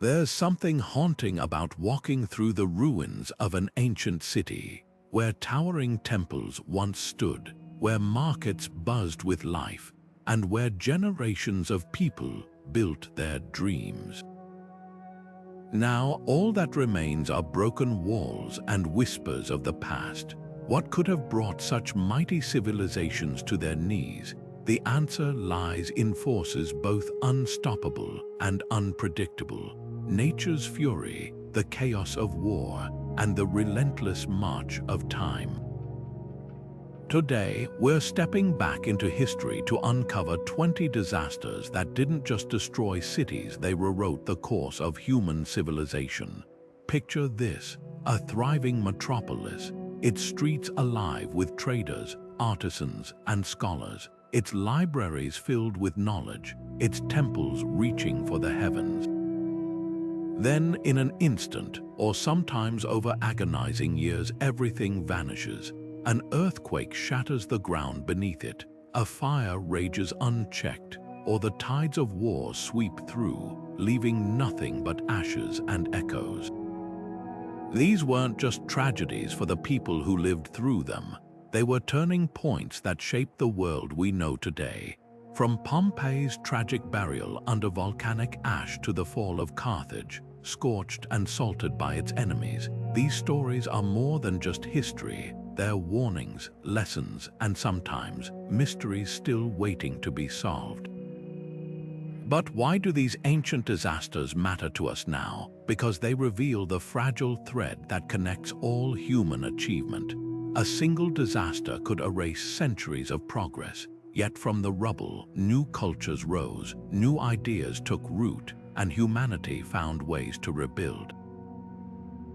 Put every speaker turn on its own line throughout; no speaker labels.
There's something haunting about walking through the ruins of an ancient city, where towering temples once stood, where markets buzzed with life, and where generations of people built their dreams. Now, all that remains are broken walls and whispers of the past. What could have brought such mighty civilizations to their knees? The answer lies in forces both unstoppable and unpredictable. Nature's fury, the chaos of war, and the relentless march of time. Today, we're stepping back into history to uncover 20 disasters that didn't just destroy cities, they rewrote the course of human civilization. Picture this, a thriving metropolis, its streets alive with traders, artisans, and scholars, its libraries filled with knowledge, its temples reaching for the heavens. Then, in an instant, or sometimes over agonizing years, everything vanishes. An earthquake shatters the ground beneath it, a fire rages unchecked, or the tides of war sweep through, leaving nothing but ashes and echoes. These weren't just tragedies for the people who lived through them. They were turning points that shaped the world we know today. From Pompeii's tragic burial under volcanic ash to the fall of Carthage, scorched and salted by its enemies, these stories are more than just history. They're warnings, lessons, and sometimes mysteries still waiting to be solved. But why do these ancient disasters matter to us now? Because they reveal the fragile thread that connects all human achievement. A single disaster could erase centuries of progress, yet from the rubble, new cultures rose, new ideas took root, and humanity found ways to rebuild.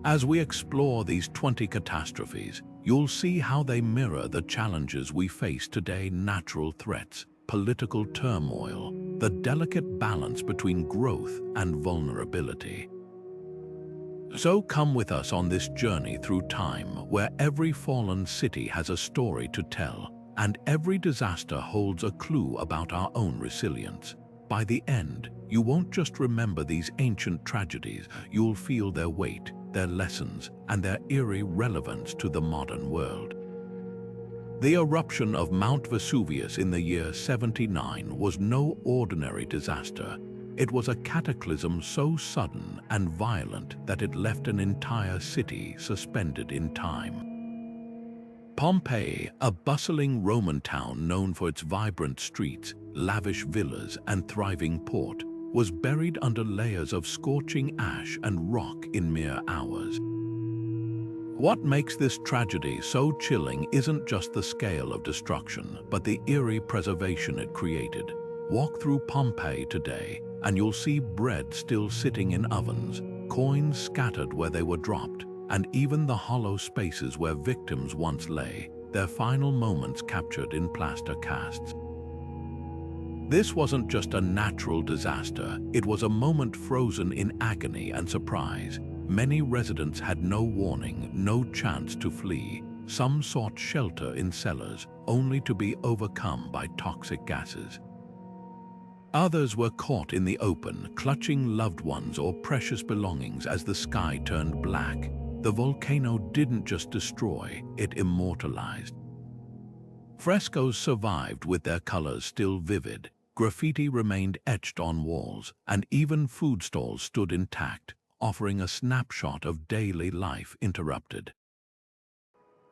As we explore these 20 catastrophes, you'll see how they mirror the challenges we face today: natural threats, political turmoil, the delicate balance between growth and vulnerability. So come with us on this journey through time, where every fallen city has a story to tell, and every disaster holds a clue about our own resilience. By the end, you won't just remember these ancient tragedies, you'll feel their weight, their lessons, and their eerie relevance to the modern world. The eruption of Mount Vesuvius in the year 79 was no ordinary disaster. It was a cataclysm so sudden and violent that it left an entire city suspended in time. Pompeii, a bustling Roman town known for its vibrant streets, lavish villas, and thriving port, was buried under layers of scorching ash and rock in mere hours. What makes this tragedy so chilling isn't just the scale of destruction, but the eerie preservation it created. Walk through Pompeii today, and you'll see bread still sitting in ovens, coins scattered where they were dropped, and even the hollow spaces where victims once lay, their final moments captured in plaster casts. This wasn't just a natural disaster, it was a moment frozen in agony and surprise. Many residents had no warning, no chance to flee. Some sought shelter in cellars, only to be overcome by toxic gases. Others were caught in the open, clutching loved ones or precious belongings as the sky turned black. The volcano didn't just destroy, it immortalized. Frescoes survived with their colors still vivid, graffiti remained etched on walls, and even food stalls stood intact, offering a snapshot of daily life interrupted.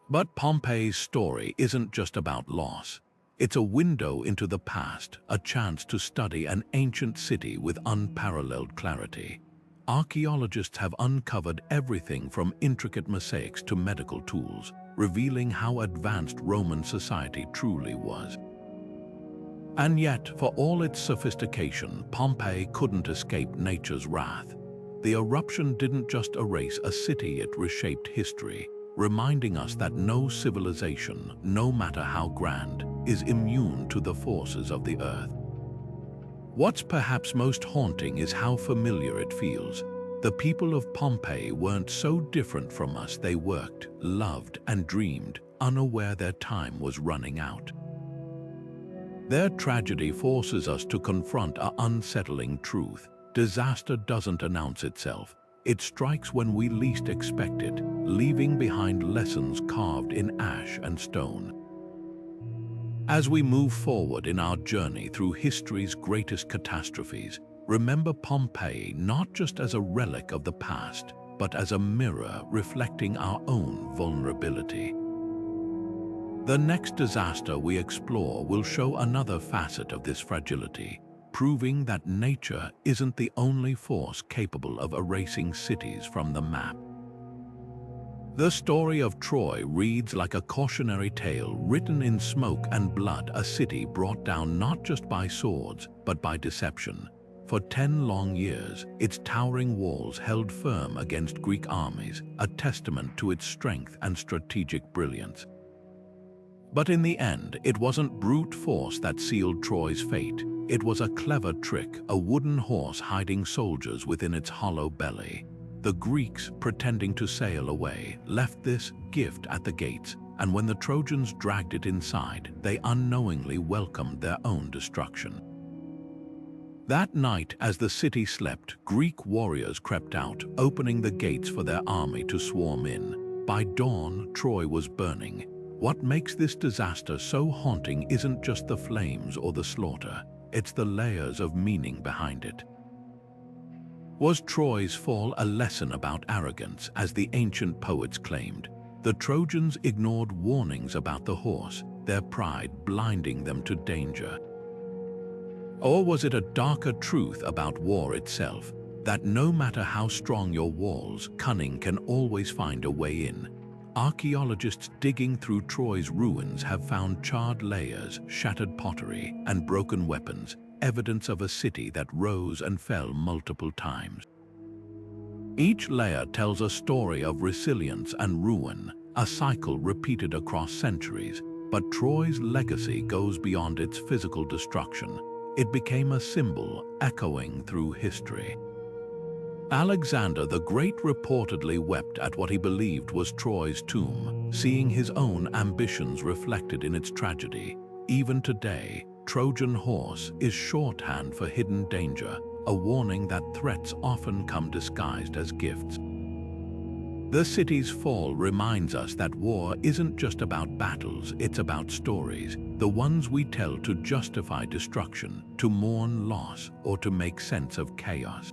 But Pompeii's story isn't just about loss. It's a window into the past, a chance to study an ancient city with unparalleled clarity. Archaeologists have uncovered everything from intricate mosaics to medical tools, revealing how advanced Roman society truly was. And yet, for all its sophistication, Pompeii couldn't escape nature's wrath. The eruption didn't just erase a city, it reshaped history, reminding us that no civilization, no matter how grand, is immune to the forces of the earth. What's perhaps most haunting is how familiar it feels. The people of Pompeii weren't so different from us. They worked, loved, and dreamed, unaware their time was running out. Their tragedy forces us to confront an unsettling truth. disaster doesn't announce itself. It strikes when we least expect it, leaving behind lessons carved in ash and stone. As we move forward in our journey through history's greatest catastrophes, remember Pompeii not just as a relic of the past, but as a mirror reflecting our own vulnerability. The next disaster we explore will show another facet of this fragility, proving that nature isn't the only force capable of erasing cities from the map. The story of Troy reads like a cautionary tale written in smoke and blood, a city brought down not just by swords, but by deception. For 10 long years, its towering walls held firm against Greek armies, a testament to its strength and strategic brilliance. But in the end, it wasn't brute force that sealed Troy's fate. It was a clever trick, a wooden horse hiding soldiers within its hollow belly. The Greeks, pretending to sail away, left this gift at the gates, and when the Trojans dragged it inside, they unknowingly welcomed their own destruction. That night, as the city slept, Greek warriors crept out, opening the gates for their army to swarm in. By dawn, Troy was burning. What makes this disaster so haunting isn't just the flames or the slaughter, it's the layers of meaning behind it. Was Troy's fall a lesson about arrogance, as the ancient poets claimed? The Trojans ignored warnings about the horse, their pride blinding them to danger. Or was it a darker truth about war itself, that no matter how strong your walls, cunning can always find a way in? Archaeologists digging through Troy's ruins have found charred layers, shattered pottery, and broken weapons, evidence of a city that rose and fell multiple times. Each layer tells a story of resilience and ruin, a cycle repeated across centuries, but Troy's legacy goes beyond its physical destruction. It became a symbol echoing through history. Alexander the Great reportedly wept at what he believed was Troy's tomb, seeing his own ambitions reflected in its tragedy. Even today, Trojan horse is shorthand for hidden danger, a warning that threats often come disguised as gifts. The city's fall reminds us that war isn't just about battles, it's about stories, the ones we tell to justify destruction, to mourn loss, or to make sense of chaos.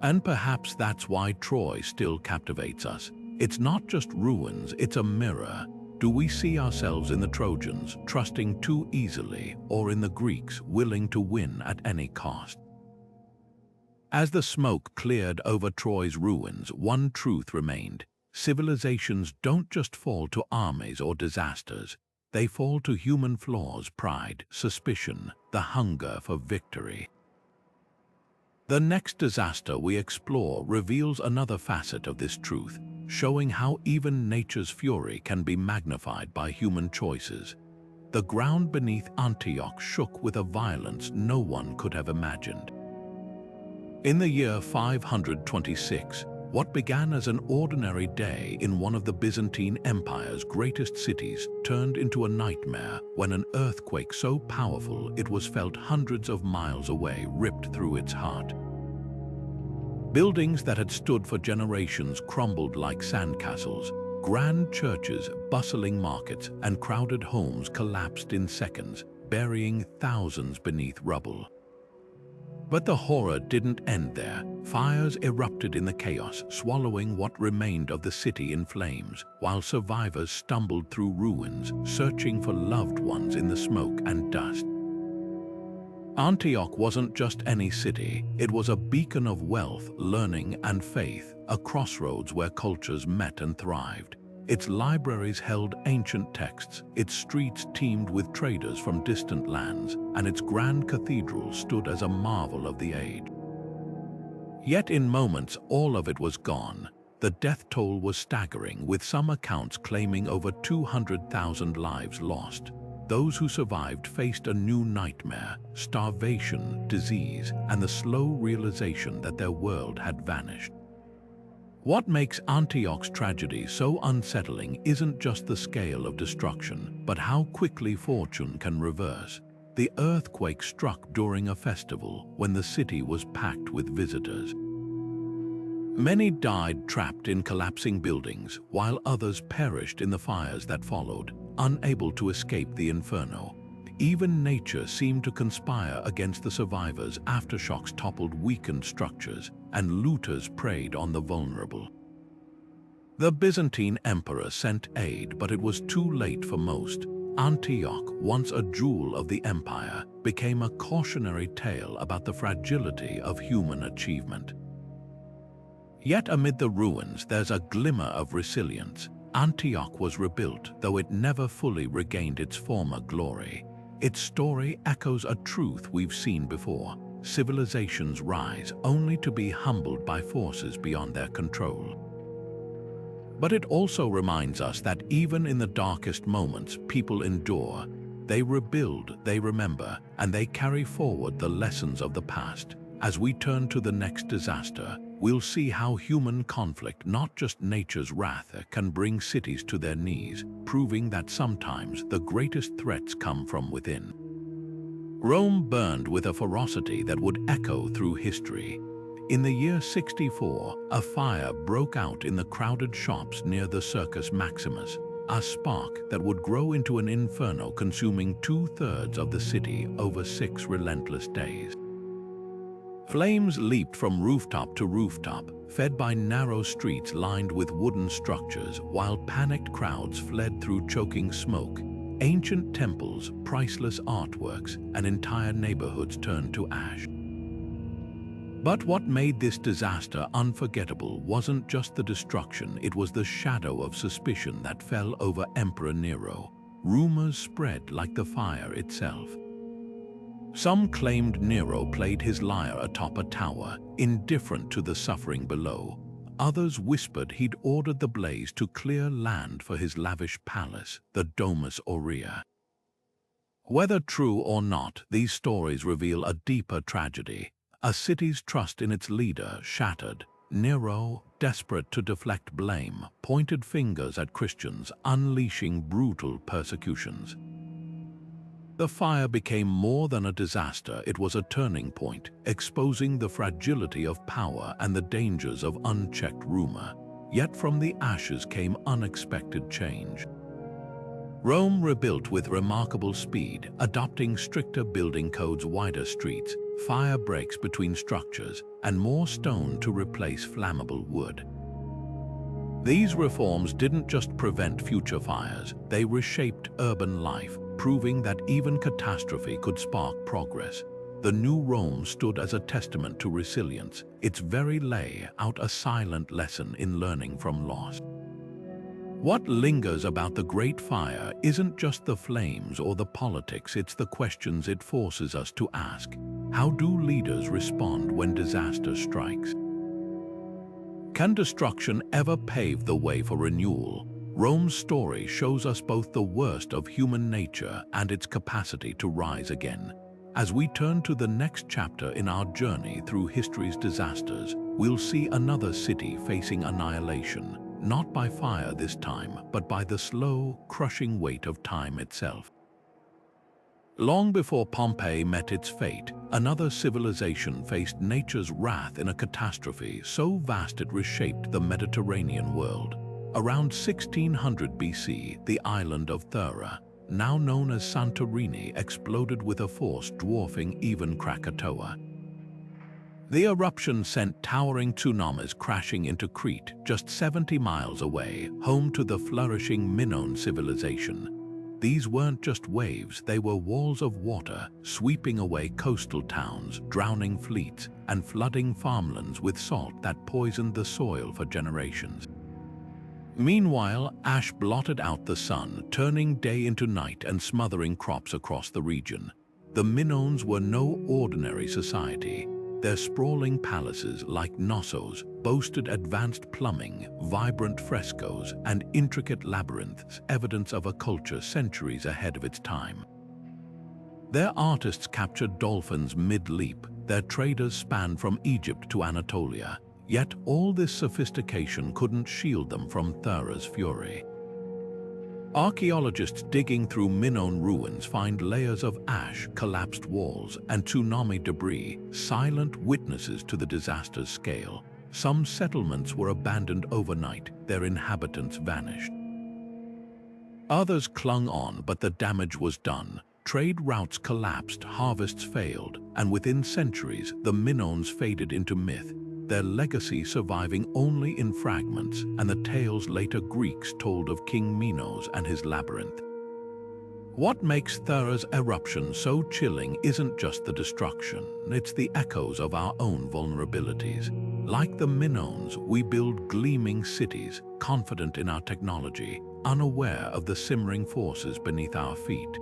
And perhaps that's why Troy still captivates us. It's not just ruins, it's a mirror. Do we see ourselves in the Trojans, trusting too easily, or in the Greeks, willing to win at any cost? As the smoke cleared over Troy's ruins, one truth remained. Civilizations don't just fall to armies or disasters. They fall to human flaws, pride, suspicion, the hunger for victory. The next disaster we explore reveals another facet of this truth, showing how even nature's fury can be magnified by human choices. The ground beneath Antioch shook with a violence no one could have imagined. In the year 526, what began as an ordinary day in one of the Byzantine Empire's greatest cities turned into a nightmare when an earthquake so powerful it was felt hundreds of miles away ripped through its heart. Buildings that had stood for generations crumbled like sandcastles. Grand churches, bustling markets, and crowded homes collapsed in seconds, burying thousands beneath rubble. But the horror didn't end there. Fires erupted in the chaos, swallowing what remained of the city in flames, while survivors stumbled through ruins, searching for loved ones in the smoke and dust. Antioch wasn't just any city, it was a beacon of wealth, learning, and faith, a crossroads where cultures met and thrived. Its libraries held ancient texts, its streets teemed with traders from distant lands, and its grand cathedral stood as a marvel of the age. Yet in moments, all of it was gone. The death toll was staggering, with some accounts claiming over 200,000 lives lost. Those who survived faced a new nightmare: starvation, disease, and the slow realization that their world had vanished. What makes Antioch's tragedy so unsettling isn't just the scale of destruction, but how quickly fortune can reverse. the earthquake struck during a festival when the city was packed with visitors. Many died trapped in collapsing buildings, while others perished in the fires that followed, unable to escape the inferno. Even nature seemed to conspire against the survivors. Aftershocks toppled weakened structures, and looters preyed on the vulnerable. The Byzantine emperor sent aid, but it was too late for most. Antioch, once a jewel of the empire, became a cautionary tale about the fragility of human achievement. Yet amid the ruins, there's a glimmer of resilience. Antioch was rebuilt, though it never fully regained its former glory. Its story echoes a truth we've seen before. Civilizations rise only to be humbled by forces beyond their control. But it also reminds us that even in the darkest moments, people endure. They rebuild, they remember, and they carry forward the lessons of the past. As we turn to the next disaster, we'll see how human conflict, not just nature's wrath, can bring cities to their knees, proving that sometimes the greatest threats come from within. Rome burned with a ferocity that would echo through history. In the year 64, a fire broke out in the crowded shops near the Circus Maximus, a spark that would grow into an inferno, consuming 2/3 of the city over 6 relentless days. Flames leaped from rooftop to rooftop, fed by narrow streets lined with wooden structures, while panicked crowds fled through choking smoke. Ancient temples, priceless artworks, and entire neighborhoods turned to ash. But what made this disaster unforgettable wasn't just the destruction, it was the shadow of suspicion that fell over Emperor Nero. Rumors spread like the fire itself. Some claimed Nero played his lyre atop a tower, indifferent to the suffering below. Others whispered he'd ordered the blaze to clear land for his lavish palace, the Domus Aurea. Whether true or not, these stories reveal a deeper tragedy. A city's trust in its leader shattered. Nero, desperate to deflect blame, pointed fingers at Christians, unleashing brutal persecutions. The fire became more than a disaster, it was a turning point, exposing the fragility of power and the dangers of unchecked rumor. Yet from the ashes came unexpected change. Rome rebuilt with remarkable speed, adopting stricter building codes, wider streets, fire breaks between structures, and more stone to replace flammable wood. These reforms didn't just prevent future fires, they reshaped urban life, proving that even catastrophe could spark progress. The new Rome stood as a testament to resilience, its very lay out a silent lesson in learning from loss. What lingers about the Great Fire isn't just the flames or the politics, it's the questions it forces us to ask. How do leaders respond when disaster strikes? Can destruction ever pave the way for renewal? Rome's story shows us both the worst of human nature and its capacity to rise again. As we turn to the next chapter in our journey through history's disasters, we'll see another city facing annihilation, not by fire this time, but by the slow, crushing weight of time itself. Long before Pompeii met its fate, another civilization faced nature's wrath in a catastrophe so vast it reshaped the Mediterranean world. Around 1600 BC, the island of Thera, now known as Santorini, exploded with a force dwarfing even Krakatoa. The eruption sent towering tsunamis crashing into Crete, just 70 miles away, home to the flourishing Minoan civilization. These weren't just waves, they were walls of water, sweeping away coastal towns, drowning fleets, and flooding farmlands with salt that poisoned the soil for generations. Meanwhile, ash blotted out the sun, turning day into night and smothering crops across the region. The Minoans were no ordinary society. Their sprawling palaces, like Knossos, boasted advanced plumbing, vibrant frescoes, and intricate labyrinths, evidence of a culture centuries ahead of its time. Their artists captured dolphins mid-leap, their traders spanned from Egypt to Anatolia. Yet all this sophistication couldn't shield them from Thera's fury. Archaeologists digging through Minoan ruins find layers of ash, collapsed walls, and tsunami debris, silent witnesses to the disaster's scale. Some settlements were abandoned overnight, their inhabitants vanished. Others clung on, but the damage was done. Trade routes collapsed, harvests failed, and within centuries, the Minoans faded into myth, their legacy surviving only in fragments, and the tales later Greeks told of King Minos and his labyrinth. What makes Thera's eruption so chilling isn't just the destruction, it's the echoes of our own vulnerabilities. Like the Minoans, we build gleaming cities, confident in our technology, unaware of the simmering forces beneath our feet.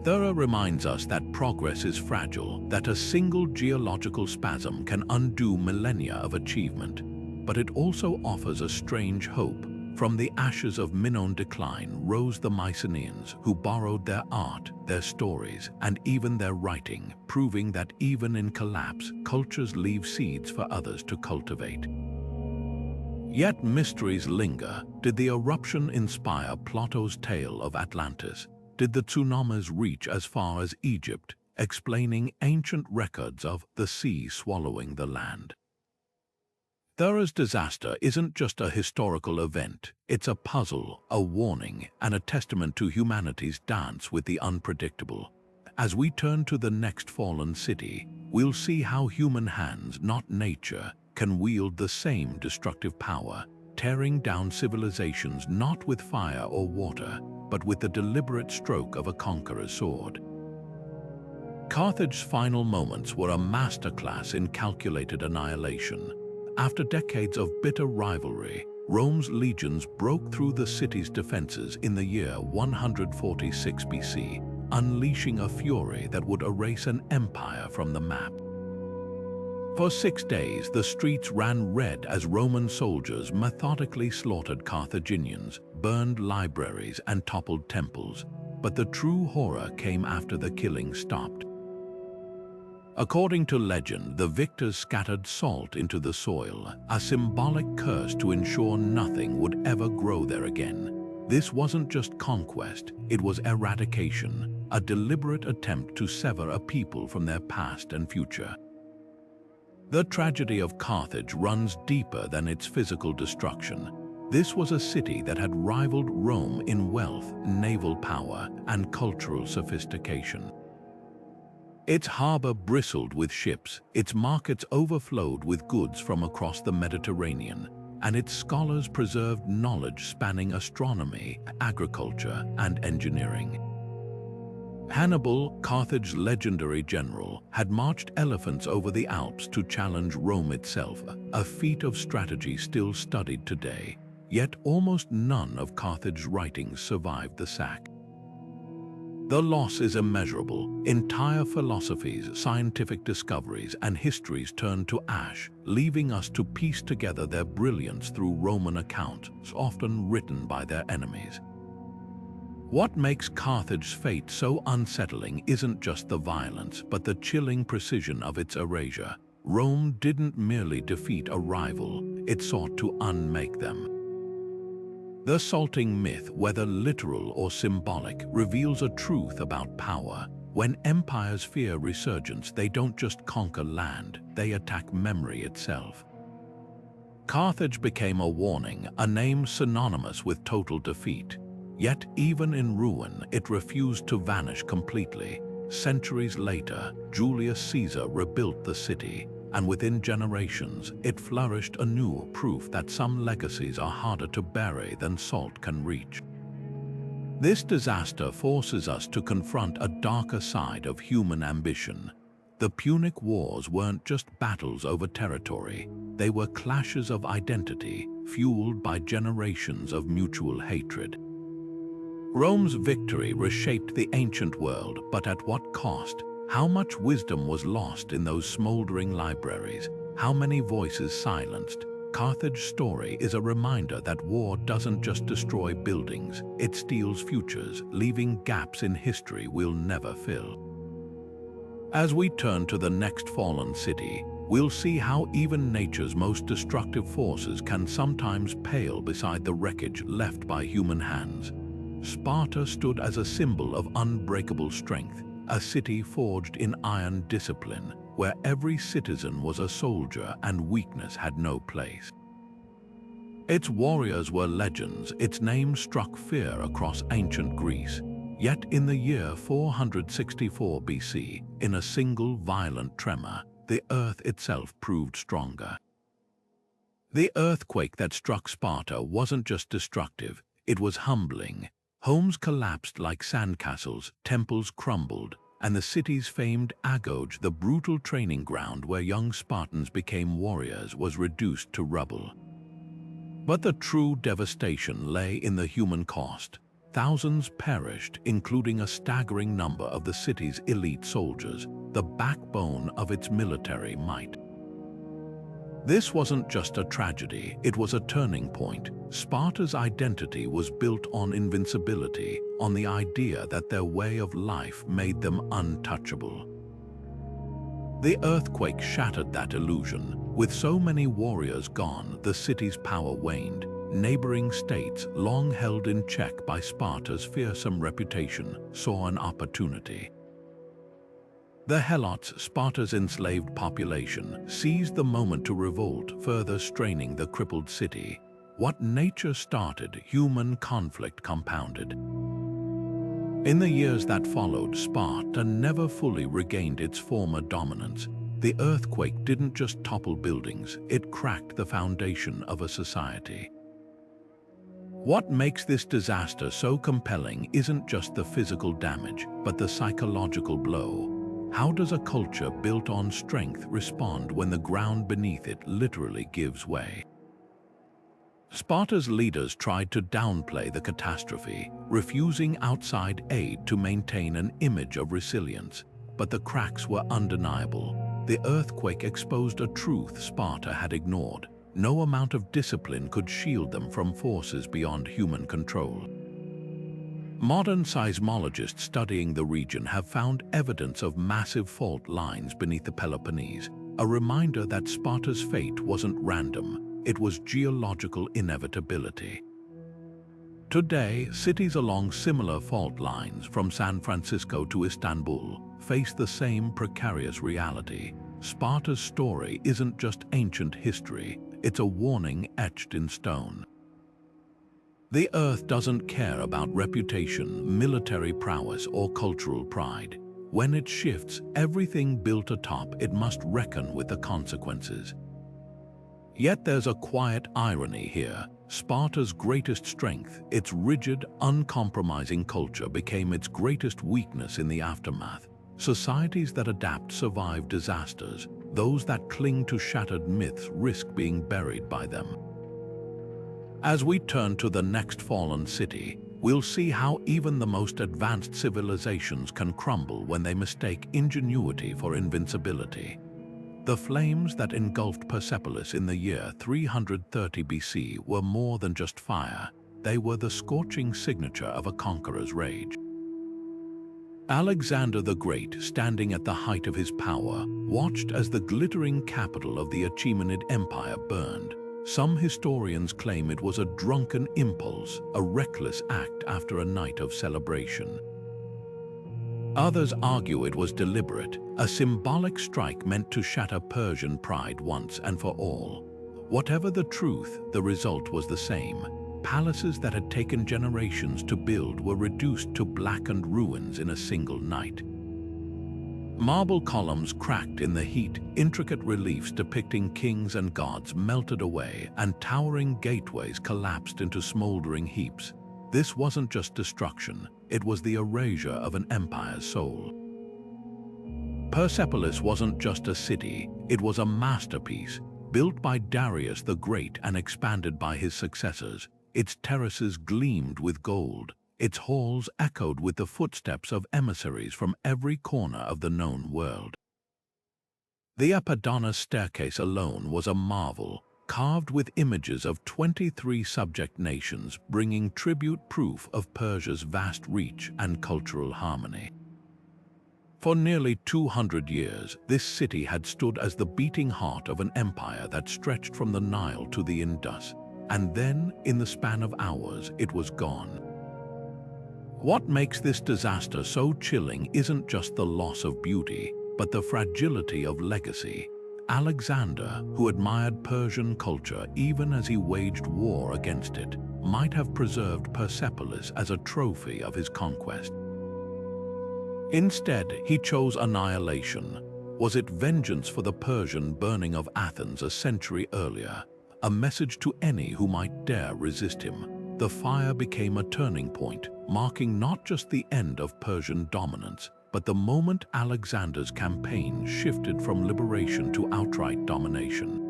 Thera reminds us that progress is fragile, that a single geological spasm can undo millennia of achievement. But it also offers a strange hope. From the ashes of Minoan decline rose the Mycenaeans, who borrowed their art, their stories, and even their writing, proving that even in collapse, cultures leave seeds for others to cultivate. Yet mysteries linger. Did the eruption inspire Plato's tale of Atlantis? Did the tsunamis reach as far as Egypt, explaining ancient records of the sea swallowing the land? Thera's disaster isn't just a historical event, it's a puzzle, a warning, and a testament to humanity's dance with the unpredictable. As we turn to the next fallen city, we'll see how human hands, not nature, can wield the same destructive power, tearing down civilizations not with fire or water, but with the deliberate stroke of a conqueror's sword. Carthage's final moments were a masterclass in calculated annihilation. After decades of bitter rivalry, Rome's legions broke through the city's defenses in the year 146 BC, unleashing a fury that would erase an empire from the map. For 6 days, the streets ran red as Roman soldiers methodically slaughtered Carthaginians, burned libraries, and toppled temples. But the true horror came after the killing stopped. According to legend, the victors scattered salt into the soil, a symbolic curse to ensure nothing would ever grow there again. This wasn't just conquest, it was eradication, a deliberate attempt to sever a people from their past and future. The tragedy of Carthage runs deeper than its physical destruction. This was a city that had rivaled Rome in wealth, naval power, and cultural sophistication. Its harbor bristled with ships, its markets overflowed with goods from across the Mediterranean, and its scholars preserved knowledge spanning astronomy, agriculture, and engineering. Hannibal, Carthage's legendary general, had marched elephants over the Alps to challenge Rome itself, a feat of strategy still studied today. Yet almost none of Carthage's writings survived the sack. The loss is immeasurable. Entire philosophies, scientific discoveries, and histories turned to ash, leaving us to piece together their brilliance through Roman accounts, often written by their enemies. What makes Carthage's fate so unsettling isn't just the violence, but the chilling precision of its erasure. Rome didn't merely defeat a rival, it sought to unmake them. The salting myth, whether literal or symbolic, reveals a truth about power. When empires fear resurgence, they don't just conquer land, they attack memory itself. Carthage became a warning, a name synonymous with total defeat. Yet, even in ruin, it refused to vanish completely. Centuries later, Julius Caesar rebuilt the city, and within generations, it flourished anew, proof that some legacies are harder to bury than salt can reach. This disaster forces us to confront a darker side of human ambition. The Punic Wars weren't just battles over territory, they were clashes of identity, fueled by generations of mutual hatred. Rome's victory reshaped the ancient world, but at what cost? How much wisdom was lost in those smoldering libraries? How many voices silenced? Carthage's story is a reminder that war doesn't just destroy buildings, it steals futures, leaving gaps in history we'll never fill. As we turn to the next fallen city, we'll see how even nature's most destructive forces can sometimes pale beside the wreckage left by human hands. Sparta stood as a symbol of unbreakable strength, a city forged in iron discipline, where every citizen was a soldier and weakness had no place. Its warriors were legends, its name struck fear across ancient Greece. Yet in the year 464 BC, in a single violent tremor, the earth itself proved stronger. The earthquake that struck Sparta wasn't just destructive, it was humbling. Homes collapsed like sandcastles, temples crumbled, and the city's famed agora, the brutal training ground where young Spartans became warriors, was reduced to rubble. But the true devastation lay in the human cost. Thousands perished, including a staggering number of the city's elite soldiers, the backbone of its military might. This wasn't just a tragedy, it was a turning point. Sparta's identity was built on invincibility, on the idea that their way of life made them untouchable. The earthquake shattered that illusion. With so many warriors gone, the city's power waned. Neighboring states, long held in check by Sparta's fearsome reputation, saw an opportunity. The Helots, Sparta's enslaved population, seized the moment to revolt, further straining the crippled city. What nature started, human conflict compounded. In the years that followed, Sparta never fully regained its former dominance. The earthquake didn't just topple buildings, it cracked the foundation of a society. What makes this disaster so compelling isn't just the physical damage, but the psychological blow. How does a culture built on strength respond when the ground beneath it literally gives way? Sparta's leaders tried to downplay the catastrophe, refusing outside aid to maintain an image of resilience. But the cracks were undeniable. The earthquake exposed a truth Sparta had ignored. No amount of discipline could shield them from forces beyond human control. Modern seismologists studying the region have found evidence of massive fault lines beneath the Peloponnese, a reminder that Sparta's fate wasn't random, it was geological inevitability. Today, cities along similar fault lines, from San Francisco to Istanbul, face the same precarious reality. Sparta's story isn't just ancient history, it's a warning etched in stone. The earth doesn't care about reputation, military prowess, or cultural pride. When it shifts everything built atop, it must reckon with the consequences. Yet there's a quiet irony here. Sparta's greatest strength, its rigid, uncompromising culture, became its greatest weakness in the aftermath. Societies that adapt survive disasters. Those that cling to shattered myths risk being buried by them. As we turn to the next fallen city, we'll see how even the most advanced civilizations can crumble when they mistake ingenuity for invincibility. The flames that engulfed Persepolis in the year 330 BC were more than just fire. They were the scorching signature of a conqueror's rage. Alexander the Great, standing at the height of his power, watched as the glittering capital of the Achaemenid Empire burned. Some historians claim it was a drunken impulse, a reckless act after a night of celebration. Others argue it was deliberate, a symbolic strike meant to shatter Persian pride once and for all. Whatever the truth, the result was the same. Palaces that had taken generations to build were reduced to blackened ruins in a single night. Marble columns cracked in the heat, intricate reliefs depicting kings and gods melted away, and towering gateways collapsed into smoldering heaps. This wasn't just destruction, it was the erasure of an empire's soul. Persepolis wasn't just a city, it was a masterpiece, built by Darius the Great and expanded by his successors. Its terraces gleamed with gold. Its halls echoed with the footsteps of emissaries from every corner of the known world. The Apodonis staircase alone was a marvel, carved with images of 23 subject nations, bringing tribute proof of Persia's vast reach and cultural harmony. For nearly 200 years, this city had stood as the beating heart of an empire that stretched from the Nile to the Indus, and then, in the span of hours, it was gone. What makes this disaster so chilling isn't just the loss of beauty, but the fragility of legacy. Alexander, who admired Persian culture even as he waged war against it, might have preserved Persepolis as a trophy of his conquest. Instead, he chose annihilation. Was it vengeance for the Persian burning of Athens a century earlier? A message to any who might dare resist him. The fire became a turning point, marking not just the end of Persian dominance, but the moment Alexander's campaign shifted from liberation to outright domination.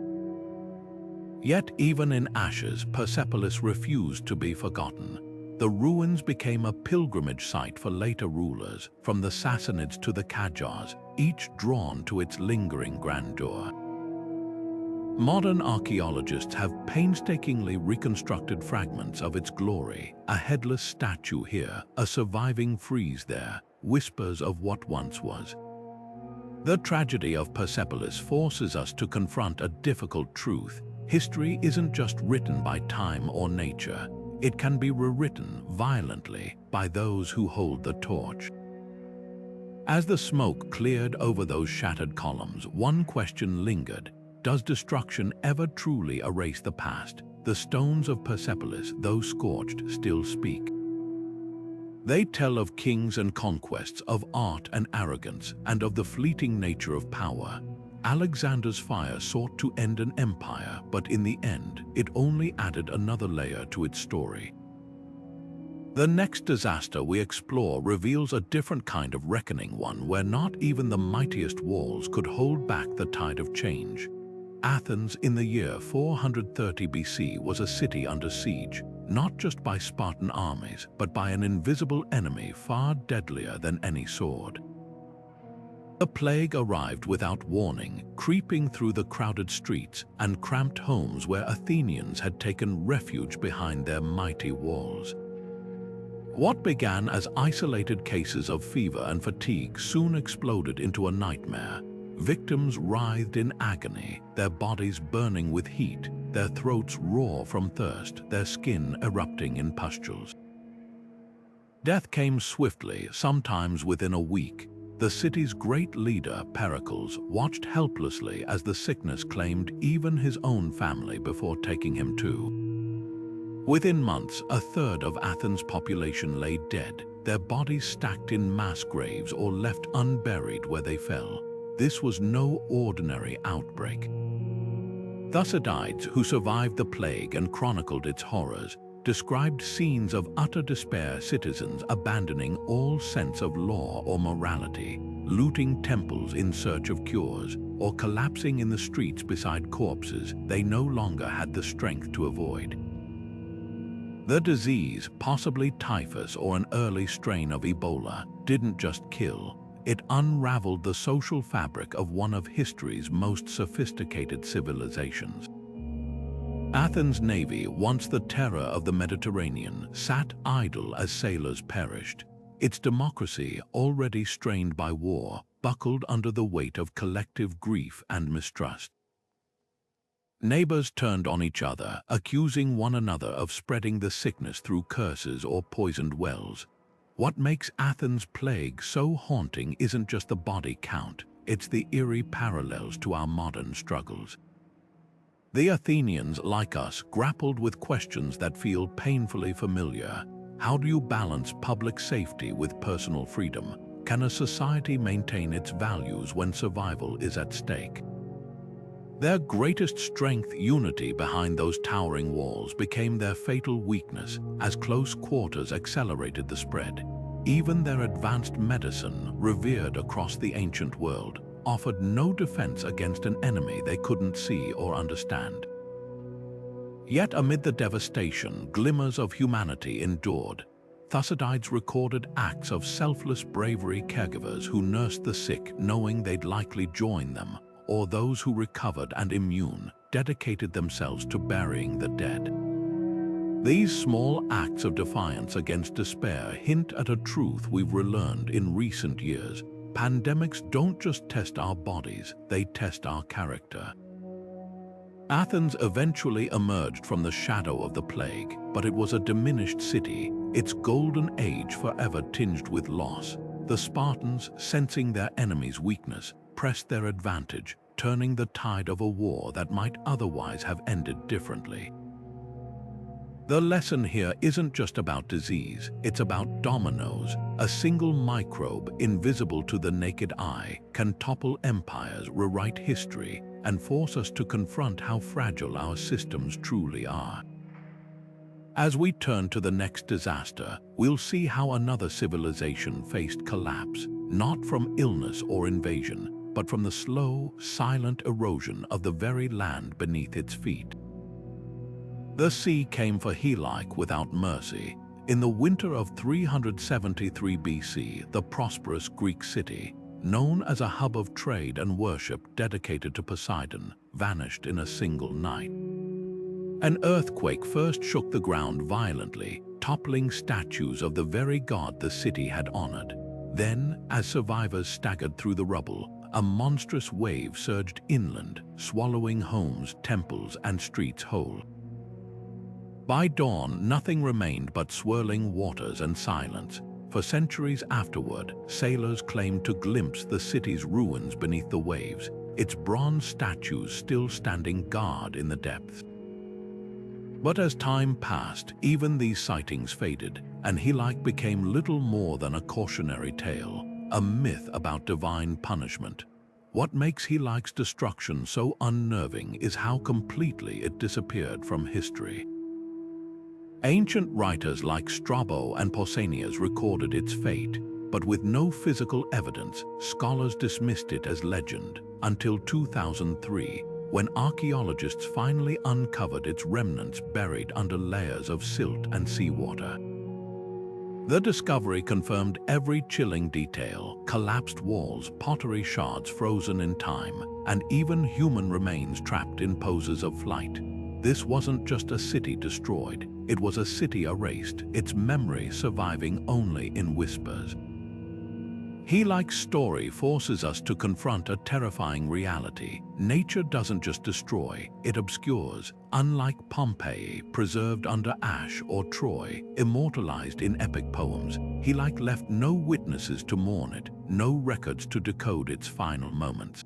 Yet even in ashes, Persepolis refused to be forgotten. The ruins became a pilgrimage site for later rulers, from the Sassanids to the Qajars, each drawn to its lingering grandeur. Modern archaeologists have painstakingly reconstructed fragments of its glory, a headless statue here, a surviving frieze there, whispers of what once was. The tragedy of Persepolis forces us to confront a difficult truth. History isn't just written by time or nature. It can be rewritten violently by those who hold the torch. As the smoke cleared over those shattered columns, one question lingered. Does destruction ever truly erase the past? The stones of Persepolis, though scorched, still speak. They tell of kings and conquests, of art and arrogance, and of the fleeting nature of power. Alexander's fire sought to end an empire, but in the end, it only added another layer to its story. The next disaster we explore reveals a different kind of reckoning, one where not even the mightiest walls could hold back the tide of change. Athens in the year 430 BC was a city under siege, not just by Spartan armies, but by an invisible enemy far deadlier than any sword. The plague arrived without warning, creeping through the crowded streets and cramped homes where Athenians had taken refuge behind their mighty walls. What began as isolated cases of fever and fatigue soon exploded into a nightmare. Victims writhed in agony, their bodies burning with heat, their throats raw from thirst, their skin erupting in pustules. Death came swiftly, sometimes within a week. The city's great leader, Pericles, watched helplessly as the sickness claimed even his own family before taking him too. Within months, a third of Athens' population lay dead, their bodies stacked in mass graves or left unburied where they fell. This was no ordinary outbreak. Thucydides, who survived the plague and chronicled its horrors, described scenes of utter despair, citizens abandoning all sense of law or morality, looting temples in search of cures, or collapsing in the streets beside corpses they no longer had the strength to avoid. The disease, possibly typhus or an early strain of Ebola, didn't just kill. It unraveled the social fabric of one of history's most sophisticated civilizations. Athens' navy, once the terror of the Mediterranean, sat idle as sailors perished. Its democracy, already strained by war, buckled under the weight of collective grief and mistrust. Neighbors turned on each other, accusing one another of spreading the sickness through curses or poisoned wells. What makes Athens' plague so haunting isn't just the body count, it's the eerie parallels to our modern struggles. The Athenians, like us, grappled with questions that feel painfully familiar. How do you balance public safety with personal freedom? Can a society maintain its values when survival is at stake? Their greatest strength, unity behind those towering walls, became their fatal weakness as close quarters accelerated the spread. Even their advanced medicine, revered across the ancient world, offered no defense against an enemy they couldn't see or understand. Yet amid the devastation, glimmers of humanity endured. Thucydides recorded acts of selfless bravery, caregivers who nursed the sick knowing they'd likely join them, or those who recovered and immune, dedicated themselves to burying the dead. These small acts of defiance against despair hint at a truth we've relearned in recent years. pandemics don't just test our bodies, they test our character. Athens eventually emerged from the shadow of the plague, but it was a diminished city, its golden age forever tinged with loss. The Spartans, sensing their enemy's weakness, pressed their advantage, turning the tide of a war that might otherwise have ended differently. The lesson here isn't just about disease, it's about dominoes. A single microbe, invisible to the naked eye, can topple empires, rewrite history, and force us to confront how fragile our systems truly are. As we turn to the next disaster, we'll see how another civilization faced collapse, not from illness or invasion, but from the slow, silent erosion of the very land beneath its feet. The sea came for Helike without mercy. In the winter of 373 BC, the prosperous Greek city, known as a hub of trade and worship dedicated to Poseidon, vanished in a single night. An earthquake first shook the ground violently, toppling statues of the very god the city had honored. Then, as survivors staggered through the rubble, a monstrous wave surged inland, swallowing homes, temples, and streets whole. By dawn, nothing remained but swirling waters and silence. For centuries afterward, sailors claimed to glimpse the city's ruins beneath the waves, its bronze statues still standing guard in the depths. But as time passed, even these sightings faded, and Helike became little more than a cautionary tale, a myth about divine punishment. What makes Helike's destruction so unnerving is how completely it disappeared from history. Ancient writers like Strabo and Pausanias recorded its fate, but with no physical evidence, scholars dismissed it as legend until 2003, when archaeologists finally uncovered its remnants buried under layers of silt and seawater. The discovery confirmed every chilling detail: collapsed walls, pottery shards frozen in time, and even human remains trapped in poses of flight. This wasn't just a city destroyed, it was a city erased, its memory surviving only in whispers. Helike's story forces us to confront a terrifying reality. Nature doesn't just destroy, it obscures. Unlike Pompeii, preserved under ash, or Troy, immortalized in epic poems, Helike left no witnesses to mourn it, no records to decode its final moments.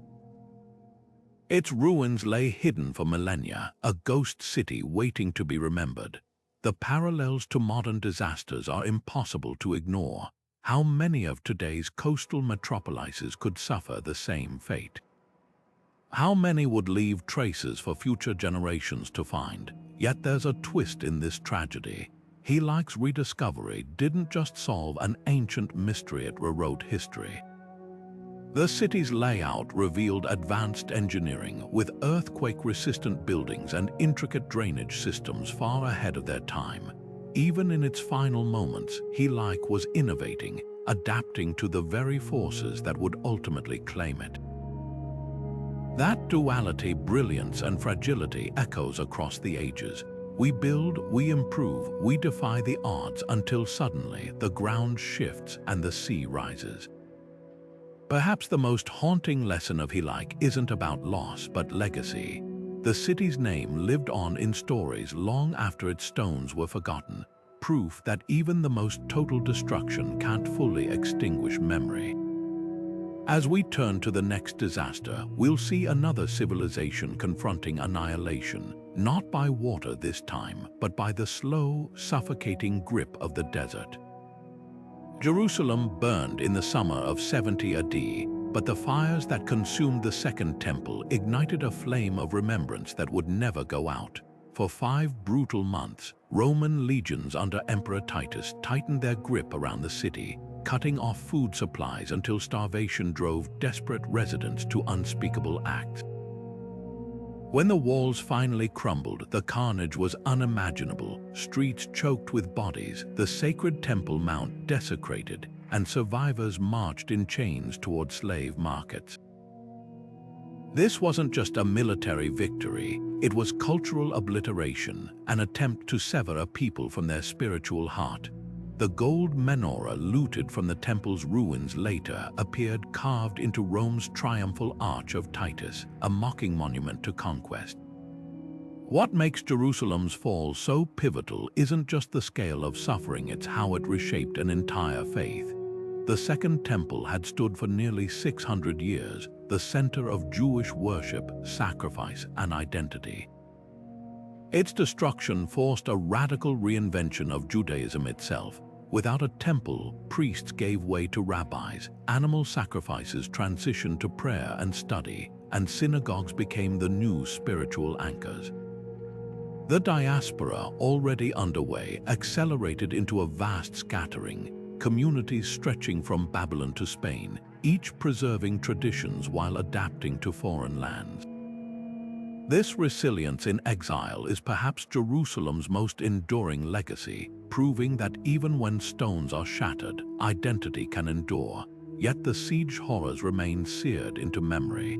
Its ruins lay hidden for millennia, a ghost city waiting to be remembered. The parallels to modern disasters are impossible to ignore. How many of today's coastal metropolises could suffer the same fate? How many would leave traces for future generations to find? Yet there's a twist in this tragedy. Helike's rediscovery didn't just solve an ancient mystery, it rewrote history. The city's layout revealed advanced engineering, with earthquake-resistant buildings and intricate drainage systems far ahead of their time. Even in its final moments, Helike was innovating, adapting to the very forces that would ultimately claim it. That duality, brilliance and fragility, echoes across the ages. We build, we improve, we defy the odds until suddenly the ground shifts and the sea rises. Perhaps the most haunting lesson of Helike isn't about loss but legacy. The city's name lived on in stories long after its stones were forgotten, proof that even the most total destruction can't fully extinguish memory. As we turn to the next disaster, we'll see another civilization confronting annihilation, not by water this time, but by the slow, suffocating grip of the desert. Jerusalem burned in the summer of 70 AD, but the fires that consumed the Second Temple ignited a flame of remembrance that would never go out. For 5 brutal months, Roman legions under Emperor Titus tightened their grip around the city, cutting off food supplies until starvation drove desperate residents to unspeakable acts. When the walls finally crumbled, the carnage was unimaginable. Streets choked with bodies, the sacred Temple Mount desecrated, and survivors marched in chains toward slave markets. This wasn't just a military victory, it was cultural obliteration, an attempt to sever a people from their spiritual heart. The gold menorah looted from the temple's ruins later appeared carved into Rome's triumphal arch of Titus, a mocking monument to conquest. What makes Jerusalem's fall so pivotal isn't just the scale of suffering, it's how it reshaped an entire faith. The Second Temple had stood for nearly 600 years, the center of Jewish worship, sacrifice, and identity. Its destruction forced a radical reinvention of Judaism itself. Without a temple, priests gave way to rabbis, animal sacrifices transitioned to prayer and study, and synagogues became the new spiritual anchors. The diaspora, already underway, accelerated into a vast scattering, communities stretching from Babylon to Spain, each preserving traditions while adapting to foreign lands. This resilience in exile is perhaps Jerusalem's most enduring legacy, proving that even when stones are shattered, identity can endure, yet the siege horrors remain seared into memory.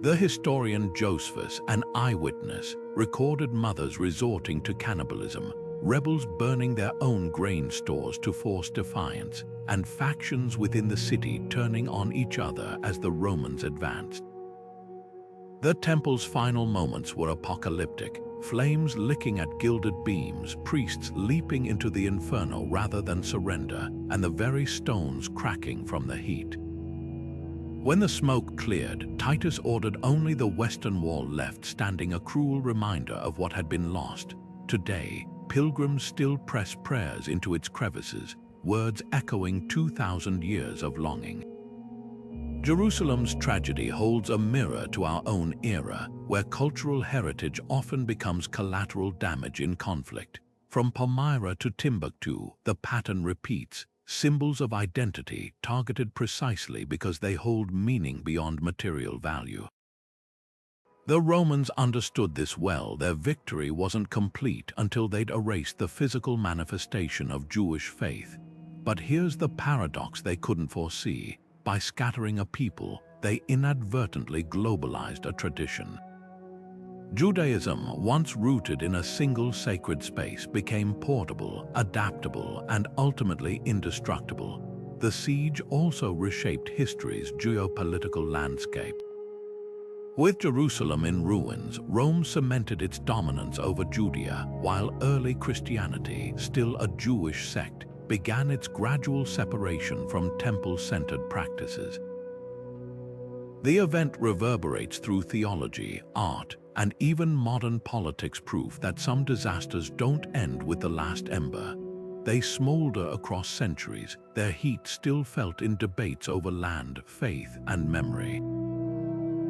The historian Josephus, an eyewitness, recorded mothers resorting to cannibalism, rebels burning their own grain stores to force defiance, and factions within the city turning on each other as the Romans advanced. The temple's final moments were apocalyptic, flames licking at gilded beams, priests leaping into the inferno rather than surrender, and the very stones cracking from the heat. When the smoke cleared, Titus ordered only the western wall left, standing, a cruel reminder of what had been lost. Today, pilgrims still press prayers into its crevices, words echoing 2,000 years of longing. Jerusalem's tragedy holds a mirror to our own era, where cultural heritage often becomes collateral damage in conflict. From Palmyra to Timbuktu, the pattern repeats, symbols of identity targeted precisely because they hold meaning beyond material value. The Romans understood this well. Their victory wasn't complete until they'd erased the physical manifestation of Jewish faith. But here's the paradox they couldn't foresee. By scattering a people, they inadvertently globalized a tradition. Judaism, once rooted in a single sacred space, became portable, adaptable, and ultimately indestructible. The siege also reshaped history's geopolitical landscape. With Jerusalem in ruins, Rome cemented its dominance over Judea, while early Christianity, still a Jewish sect, began its gradual separation from temple-centered practices. The event reverberates through theology, art, and even modern politics, proof that some disasters don't end with the last ember. They smolder across centuries, their heat still felt in debates over land, faith, and memory.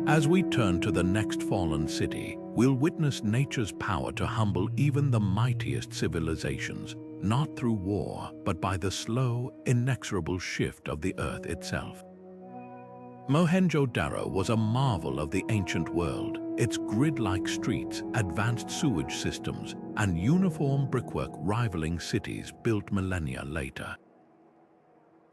As we turn to the next fallen city, we'll witness nature's power to humble even the mightiest civilizations, not through war, but by the slow, inexorable shift of the earth itself. Mohenjo-Daro was a marvel of the ancient world. Its grid-like streets, advanced sewage systems, and uniform brickwork rivaling cities built millennia later.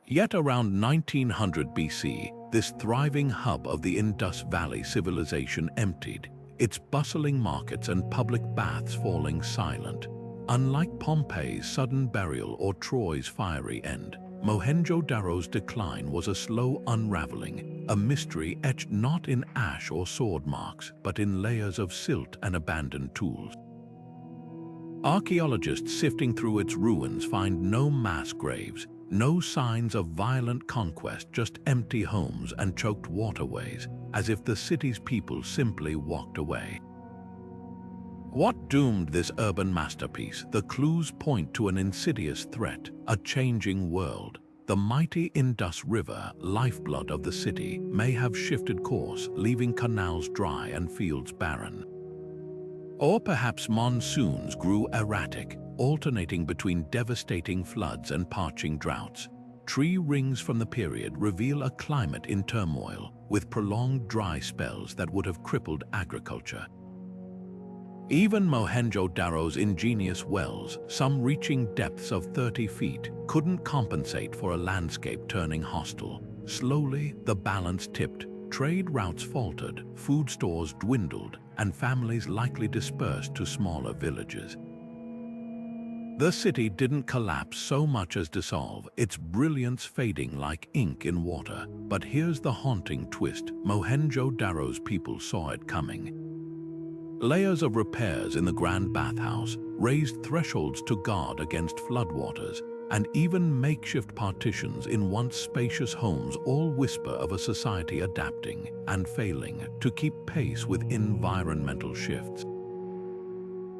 Yet around 1900 BC, this thriving hub of the Indus Valley civilization emptied, its bustling markets and public baths falling silent. Unlike Pompeii's sudden burial or Troy's fiery end, Mohenjo-Daro's decline was a slow unraveling, a mystery etched not in ash or sword marks, but in layers of silt and abandoned tools. Archaeologists sifting through its ruins find no mass graves, no signs of violent conquest, just empty homes and choked waterways, as if the city's people simply walked away. What doomed this urban masterpiece? The clues point to an insidious threat, a changing world. The mighty Indus River, lifeblood of the city, may have shifted course, leaving canals dry and fields barren. Or perhaps monsoons grew erratic, alternating between devastating floods and parching droughts. Tree rings from the period reveal a climate in turmoil, with prolonged dry spells that would have crippled agriculture. Even Mohenjo-Daro's ingenious wells, some reaching depths of 30 feet, couldn't compensate for a landscape turning hostile. Slowly, the balance tipped, trade routes faltered, food stores dwindled, and families likely dispersed to smaller villages. The city didn't collapse so much as dissolve, its brilliance fading like ink in water. But here's the haunting twist: Mohenjo-Daro's people saw it coming. Layers of repairs in the grand bathhouse, raised thresholds to guard against floodwaters, and even makeshift partitions in once spacious homes all whisper of a society adapting and failing to keep pace with environmental shifts.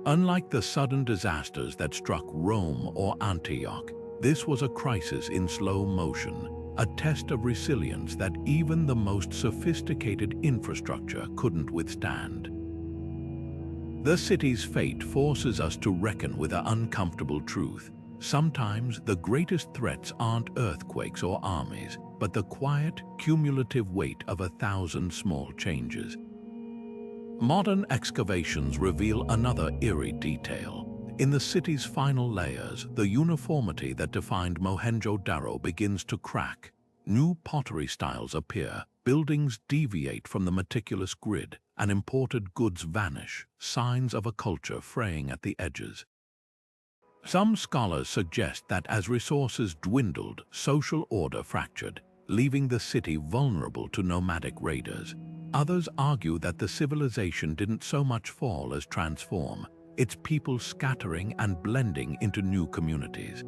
Unlike the sudden disasters that struck Rome or Antioch, this was a crisis in slow motion, a test of resilience that even the most sophisticated infrastructure couldn't withstand. The city's fate forces us to reckon with an uncomfortable truth. Sometimes the greatest threats aren't earthquakes or armies, but the quiet, cumulative weight of 1,000 small changes. Modern excavations reveal another eerie detail. In the city's final layers, the uniformity that defined Mohenjo-Daro begins to crack. New pottery styles appear, buildings deviate from the meticulous grid, and imported goods vanish, signs of a culture fraying at the edges. Some scholars suggest that as resources dwindled, social order fractured, leaving the city vulnerable to nomadic raiders. Others argue that the civilization didn't so much fall as transform, its people scattering and blending into new communities.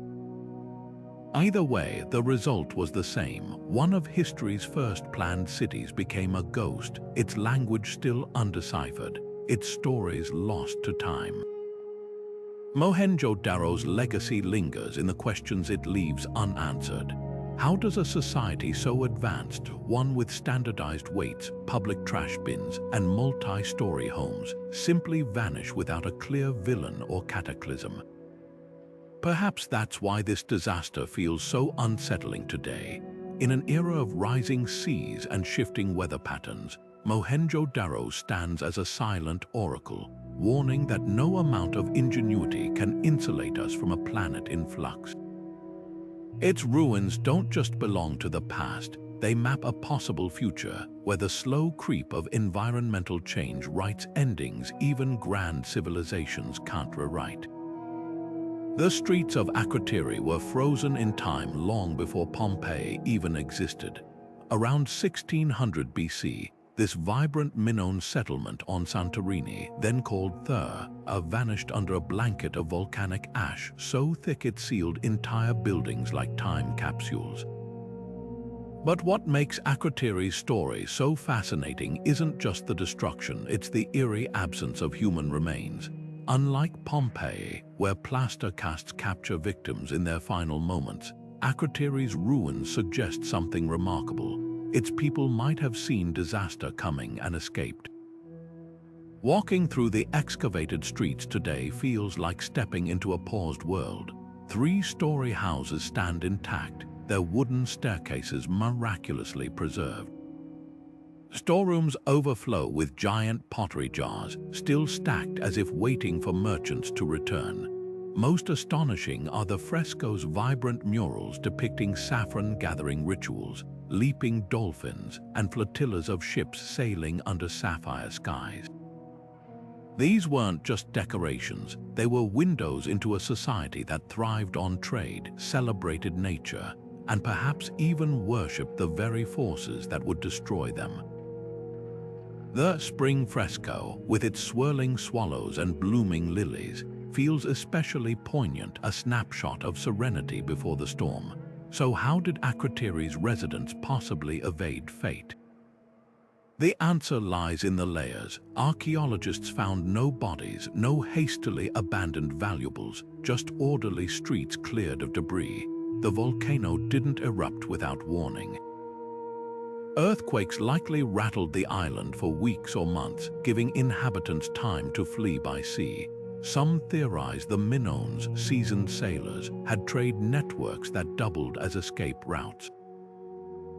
Either way, the result was the same. One of history's first planned cities became a ghost, its language still undeciphered, its stories lost to time. Mohenjo-Daro's legacy lingers in the questions it leaves unanswered. How does a society so advanced, one with standardized weights, public trash bins, and multi-story homes, simply vanish without a clear villain or cataclysm? Perhaps that's why this disaster feels so unsettling today. In an era of rising seas and shifting weather patterns, Mohenjo-Daro stands as a silent oracle, warning that no amount of ingenuity can insulate us from a planet in flux. Its ruins don't just belong to the past, they map a possible future where the slow creep of environmental change writes endings even grand civilizations can't rewrite. The streets of Akrotiri were frozen in time long before Pompeii even existed. Around 1600 BC, this vibrant Minoan settlement on Santorini, then called Thera, vanished under a blanket of volcanic ash so thick it sealed entire buildings like time capsules. But what makes Akrotiri's story so fascinating isn't just the destruction, it's the eerie absence of human remains. Unlike Pompeii, where plaster casts capture victims in their final moments, Akrotiri's ruins suggest something remarkable. Its people might have seen disaster coming and escaped. Walking through the excavated streets today feels like stepping into a paused world. Three-story houses stand intact, their wooden staircases miraculously preserved. Storerooms overflow with giant pottery jars, still stacked as if waiting for merchants to return. Most astonishing are the frescoes' vibrant murals depicting saffron-gathering rituals, leaping dolphins, and flotillas of ships sailing under sapphire skies. These weren't just decorations, they were windows into a society that thrived on trade, celebrated nature, and perhaps even worshipped the very forces that would destroy them. The spring fresco, with its swirling swallows and blooming lilies, feels especially poignant, a snapshot of serenity before the storm. So how did Akrotiri's residents possibly evade fate? The answer lies in the layers. Archaeologists found no bodies, no hastily abandoned valuables, just orderly streets cleared of debris. The volcano didn't erupt without warning. Earthquakes likely rattled the island for weeks or months, giving inhabitants time to flee by sea. Some theorize the Minoans, seasoned sailors, had trade networks that doubled as escape routes.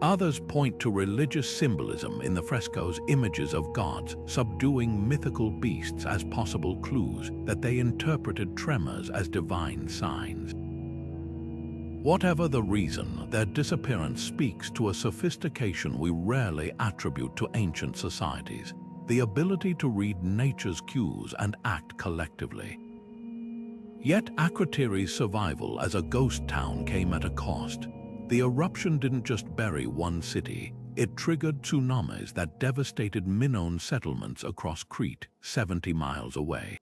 Others point to religious symbolism in the frescoes, images of gods subduing mythical beasts as possible clues that they interpreted tremors as divine signs. Whatever the reason, their disappearance speaks to a sophistication we rarely attribute to ancient societies, the ability to read nature's cues and act collectively. Yet Akrotiri's survival as a ghost town came at a cost. The eruption didn't just bury one city, it triggered tsunamis that devastated Minoan settlements across Crete, 70 miles away.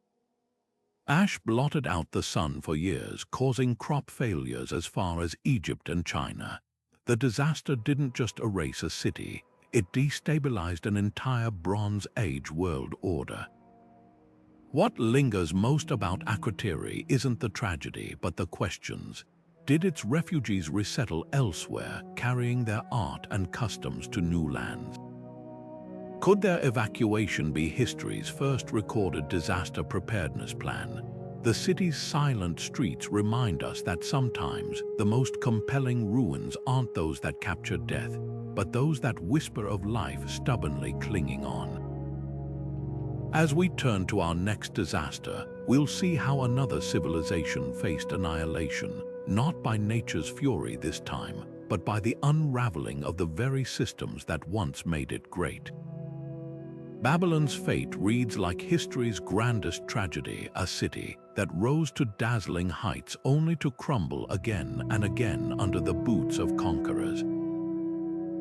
Ash blotted out the sun for years, causing crop failures as far as Egypt and China. The disaster didn't just erase a city, it destabilized an entire Bronze Age world order. What lingers most about Akrotiri isn't the tragedy, but the questions. Did its refugees resettle elsewhere, carrying their art and customs to new lands? Could their evacuation be history's first recorded disaster preparedness plan? The city's silent streets remind us that sometimes the most compelling ruins aren't those that capture death, but those that whisper of life stubbornly clinging on. As we turn to our next disaster, we'll see how another civilization faced annihilation, not by nature's fury this time, but by the unraveling of the very systems that once made it great. Babylon's fate reads like history's grandest tragedy, a city that rose to dazzling heights only to crumble again and again under the boots of conquerors.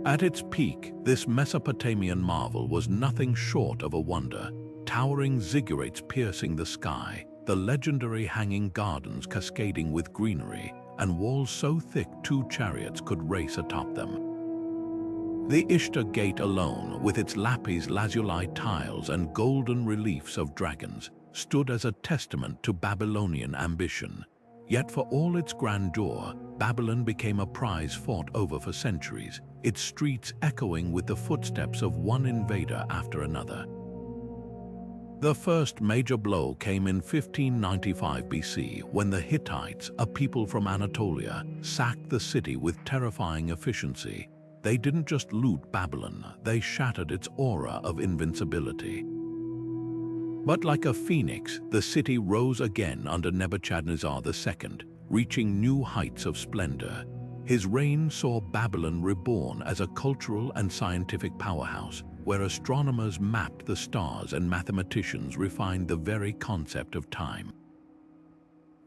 At its peak, this Mesopotamian marvel was nothing short of a wonder. Towering ziggurats piercing the sky, the legendary hanging gardens cascading with greenery, and walls so thick 2 chariots could race atop them. The Ishtar Gate alone, with its lapis lazuli tiles and golden reliefs of dragons, stood as a testament to Babylonian ambition. Yet for all its grandeur, Babylon became a prize fought over for centuries, its streets echoing with the footsteps of one invader after another. The first major blow came in 1595 BC when the Hittites, a people from Anatolia, sacked the city with terrifying efficiency. They didn't just loot Babylon, they shattered its aura of invincibility. But like a phoenix, the city rose again under Nebuchadnezzar II, reaching new heights of splendor. His reign saw Babylon reborn as a cultural and scientific powerhouse, where astronomers mapped the stars and mathematicians refined the very concept of time.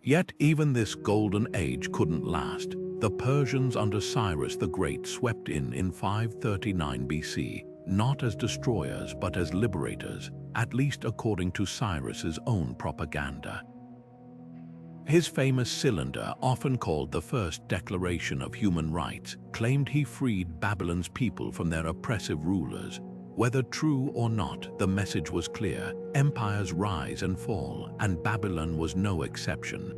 Yet even this golden age couldn't last. The Persians under Cyrus the Great swept in 539 BC, not as destroyers but as liberators, at least according to Cyrus's own propaganda. His famous cylinder, often called the First Declaration of Human Rights, claimed he freed Babylon's people from their oppressive rulers. Whether true or not, the message was clear: empires rise and fall, and Babylon was no exception.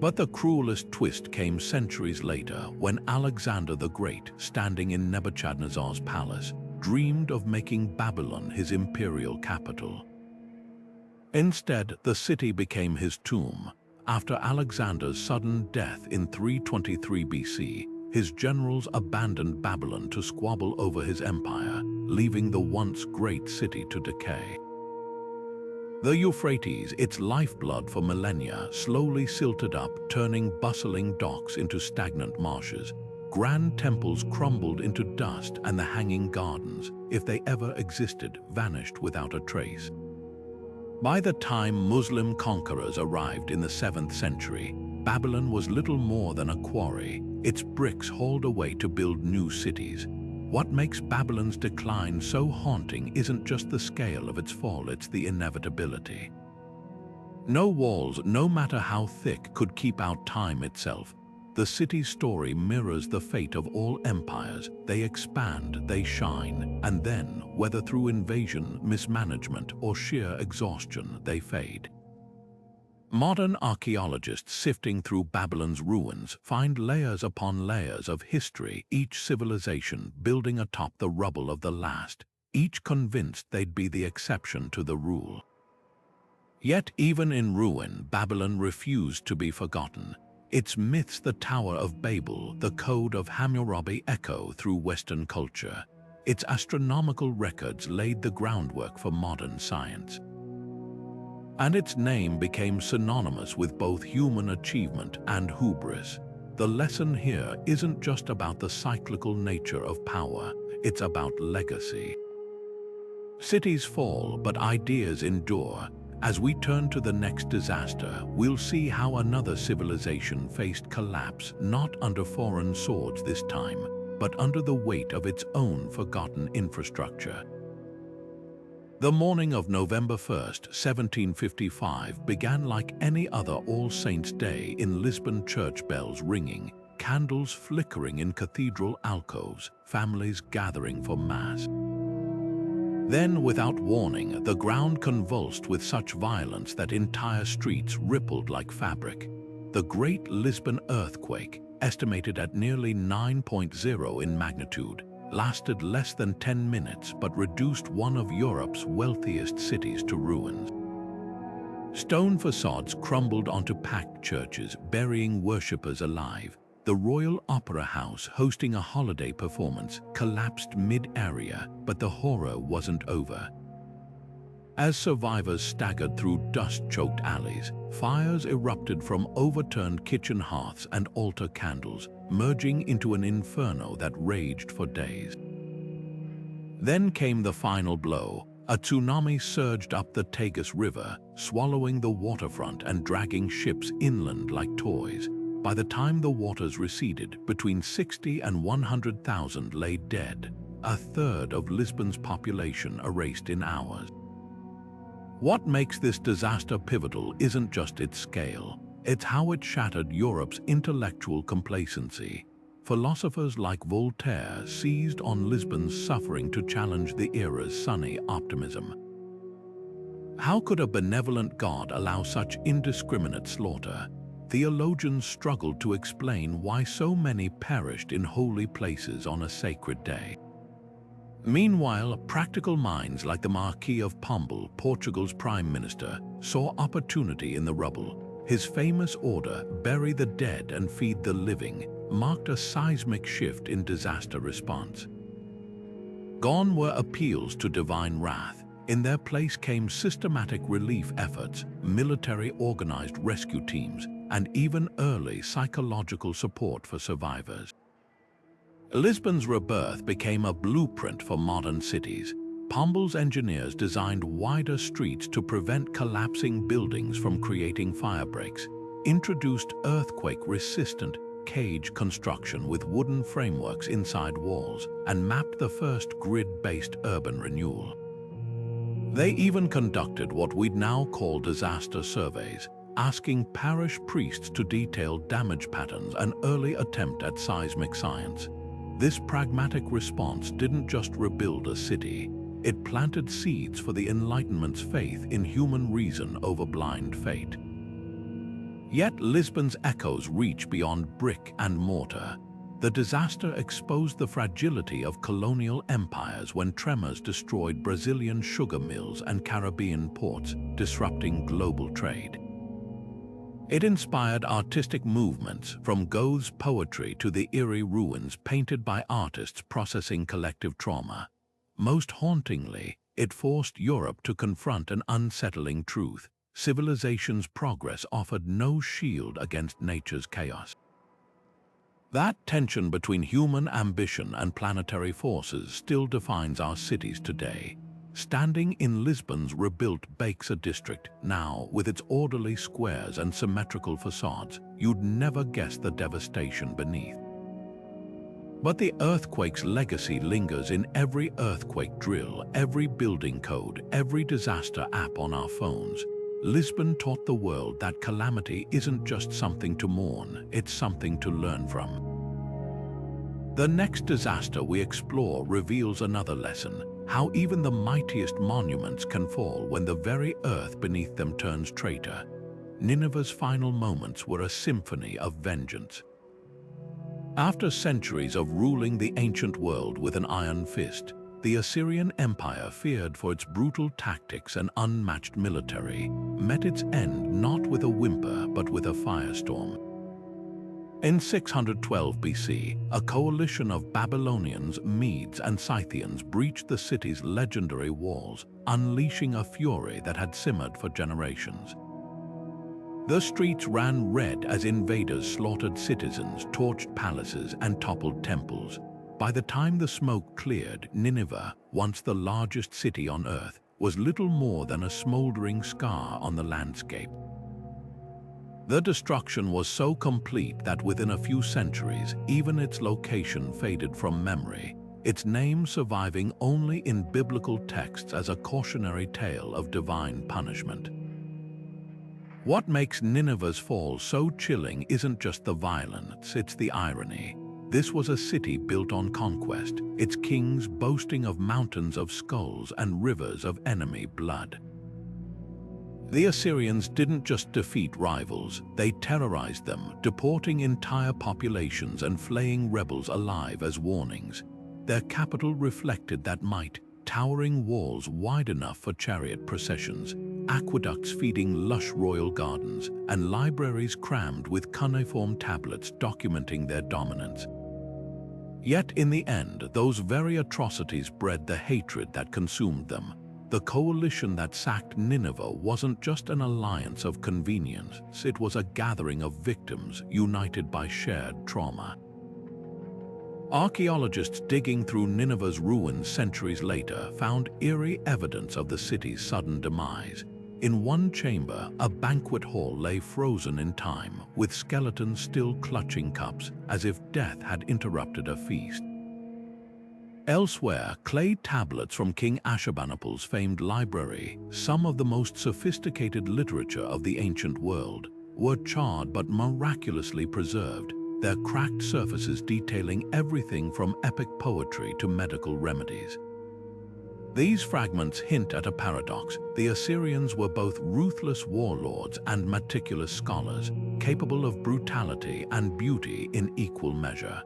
But the cruelest twist came centuries later when Alexander the Great, standing in Nebuchadnezzar's palace, dreamed of making Babylon his imperial capital. Instead, the city became his tomb. After Alexander's sudden death in 323 BC, his generals abandoned Babylon to squabble over his empire, leaving the once great city to decay. The Euphrates, its lifeblood for millennia, slowly silted up, turning bustling docks into stagnant marshes. Grand temples crumbled into dust, and the hanging gardens, if they ever existed, vanished without a trace. By the time Muslim conquerors arrived in the 7th century, Babylon was little more than a quarry, its bricks hauled away to build new cities. What makes Babylon's decline so haunting isn't just the scale of its fall, it's the inevitability. No walls, no matter how thick, could keep out time itself. The city's story mirrors the fate of all empires. They expand, they shine, and then, whether through invasion, mismanagement, or sheer exhaustion, they fade. Modern archaeologists sifting through Babylon's ruins find layers upon layers of history, each civilization building atop the rubble of the last, each convinced they'd be the exception to the rule. Yet even in ruin, Babylon refused to be forgotten. Its myths, the Tower of Babel, the Code of Hammurabi, echo through Western culture. Its astronomical records laid the groundwork for modern science. And its name became synonymous with both human achievement and hubris. The lesson here isn't just about the cyclical nature of power, it's about legacy. Cities fall, but ideas endure, As we turn to the next disaster, we'll see how another civilization faced collapse not under foreign swords this time, but under the weight of its own forgotten infrastructure. The morning of November 1st, 1755 began like any other All Saints' Day in Lisbon, church bells ringing, candles flickering in cathedral alcoves, families gathering for Mass. Then, without warning, the ground convulsed with such violence that entire streets rippled like fabric. The Great Lisbon Earthquake, estimated at nearly 9.0 in magnitude, lasted less than 10 minutes but reduced one of Europe's wealthiest cities to ruins. Stone facades crumbled onto packed churches, burying worshippers alive. The Royal Opera House, hosting a holiday performance, collapsed mid-area, but the horror wasn't over. As survivors staggered through dust-choked alleys, fires erupted from overturned kitchen hearths and altar candles, merging into an inferno that raged for days. Then came the final blow. A tsunami surged up the Tagus River, swallowing the waterfront and dragging ships inland like toys. By the time the waters receded, between 60 and 100,000 lay dead, a third of Lisbon's population erased in hours. What makes this disaster pivotal isn't just its scale, it's how it shattered Europe's intellectual complacency. Philosophers like Voltaire seized on Lisbon's suffering to challenge the era's sunny optimism. How could a benevolent God allow such indiscriminate slaughter? Theologians struggled to explain why so many perished in holy places on a sacred day. Meanwhile, practical minds like the Marquis of Pombal, Portugal's prime minister, saw opportunity in the rubble. His famous order, "Bury the dead and feed the living," marked a seismic shift in disaster response. Gone were appeals to divine wrath. In their place came systematic relief efforts, military organized rescue teams, and even early psychological support for survivors. Lisbon's rebirth became a blueprint for modern cities. Pombal's engineers designed wider streets to prevent collapsing buildings from creating firebreaks, introduced earthquake-resistant cage construction with wooden frameworks inside walls, and mapped the first grid-based urban renewal. They even conducted what we'd now call disaster surveys, asking parish priests to detail damage patterns, an early attempt at seismic science. This pragmatic response didn't just rebuild a city, it planted seeds for the Enlightenment's faith in human reason over blind fate. Yet Lisbon's echoes reach beyond brick and mortar. The disaster exposed the fragility of colonial empires when tremors destroyed Brazilian sugar mills and Caribbean ports, disrupting global trade. It inspired artistic movements, from Goethe's poetry to the eerie ruins painted by artists processing collective trauma. Most hauntingly, it forced Europe to confront an unsettling truth: civilization's progress offered no shield against nature's chaos. That tension between human ambition and planetary forces still defines our cities today. Standing in Lisbon's rebuilt Bexa district, now with its orderly squares and symmetrical facades, you'd never guess the devastation beneath. But the earthquake's legacy lingers in every earthquake drill, every building code, every disaster app on our phones. Lisbon taught the world that calamity isn't just something to mourn, it's something to learn from. The next disaster we explore reveals another lesson: how even the mightiest monuments can fall when the very earth beneath them turns traitor. Nineveh's final moments were a symphony of vengeance. After centuries of ruling the ancient world with an iron fist, the Assyrian Empire, feared for its brutal tactics and unmatched military, met its end not with a whimper but with a firestorm. In 612 BC, a coalition of Babylonians, Medes, and Scythians breached the city's legendary walls, unleashing a fury that had simmered for generations. The streets ran red as invaders slaughtered citizens, torched palaces, and toppled temples. By the time the smoke cleared, Nineveh, once the largest city on earth, was little more than a smoldering scar on the landscape. The destruction was so complete that within a few centuries, even its location faded from memory, its name surviving only in biblical texts as a cautionary tale of divine punishment. What makes Nineveh's fall so chilling isn't just the violence, it's the irony. This was a city built on conquest, its kings boasting of mountains of skulls and rivers of enemy blood. The Assyrians didn't just defeat rivals, they terrorized them, deporting entire populations and flaying rebels alive as warnings. Their capital reflected that might, towering walls wide enough for chariot processions, aqueducts feeding lush royal gardens, and libraries crammed with cuneiform tablets documenting their dominance. Yet in the end, those very atrocities bred the hatred that consumed them. The coalition that sacked Nineveh wasn't just an alliance of convenience, it was a gathering of victims united by shared trauma. Archaeologists digging through Nineveh's ruins centuries later found eerie evidence of the city's sudden demise. In one chamber, a banquet hall lay frozen in time, with skeletons still clutching cups, as if death had interrupted a feast. Elsewhere, clay tablets from King Ashurbanipal's famed library, some of the most sophisticated literature of the ancient world, were charred but miraculously preserved, their cracked surfaces detailing everything from epic poetry to medical remedies. These fragments hint at a paradox. The Assyrians were both ruthless warlords and meticulous scholars, capable of brutality and beauty in equal measure.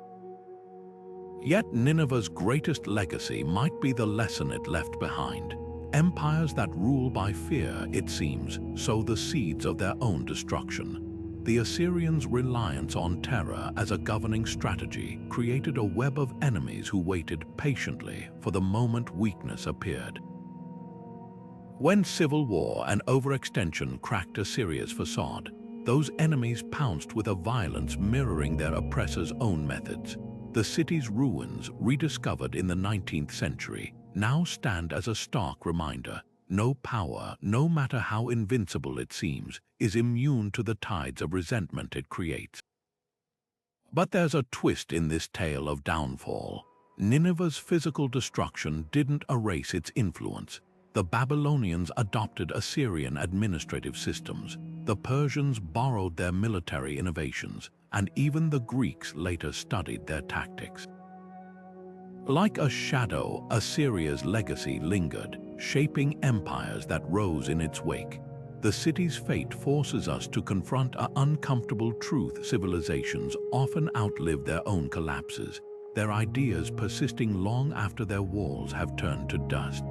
Yet Nineveh's greatest legacy might be the lesson it left behind. Empires that rule by fear, it seems, sow the seeds of their own destruction. The Assyrians' reliance on terror as a governing strategy created a web of enemies who waited patiently for the moment weakness appeared. When civil war and overextension cracked Assyria's facade, those enemies pounced with a violence mirroring their oppressors' own methods. The city's ruins, rediscovered in the 19th century, now stand as a stark reminder. No power, no matter how invincible it seems, is immune to the tides of resentment it creates. But there's a twist in this tale of downfall. Nineveh's physical destruction didn't erase its influence. The Babylonians adopted Assyrian administrative systems, the Persians borrowed their military innovations, and even the Greeks later studied their tactics. Like a shadow, Assyria's legacy lingered, shaping empires that rose in its wake. The city's fate forces us to confront an uncomfortable truth: civilizations often outlive their own collapses, their ideas persisting long after their walls have turned to dust.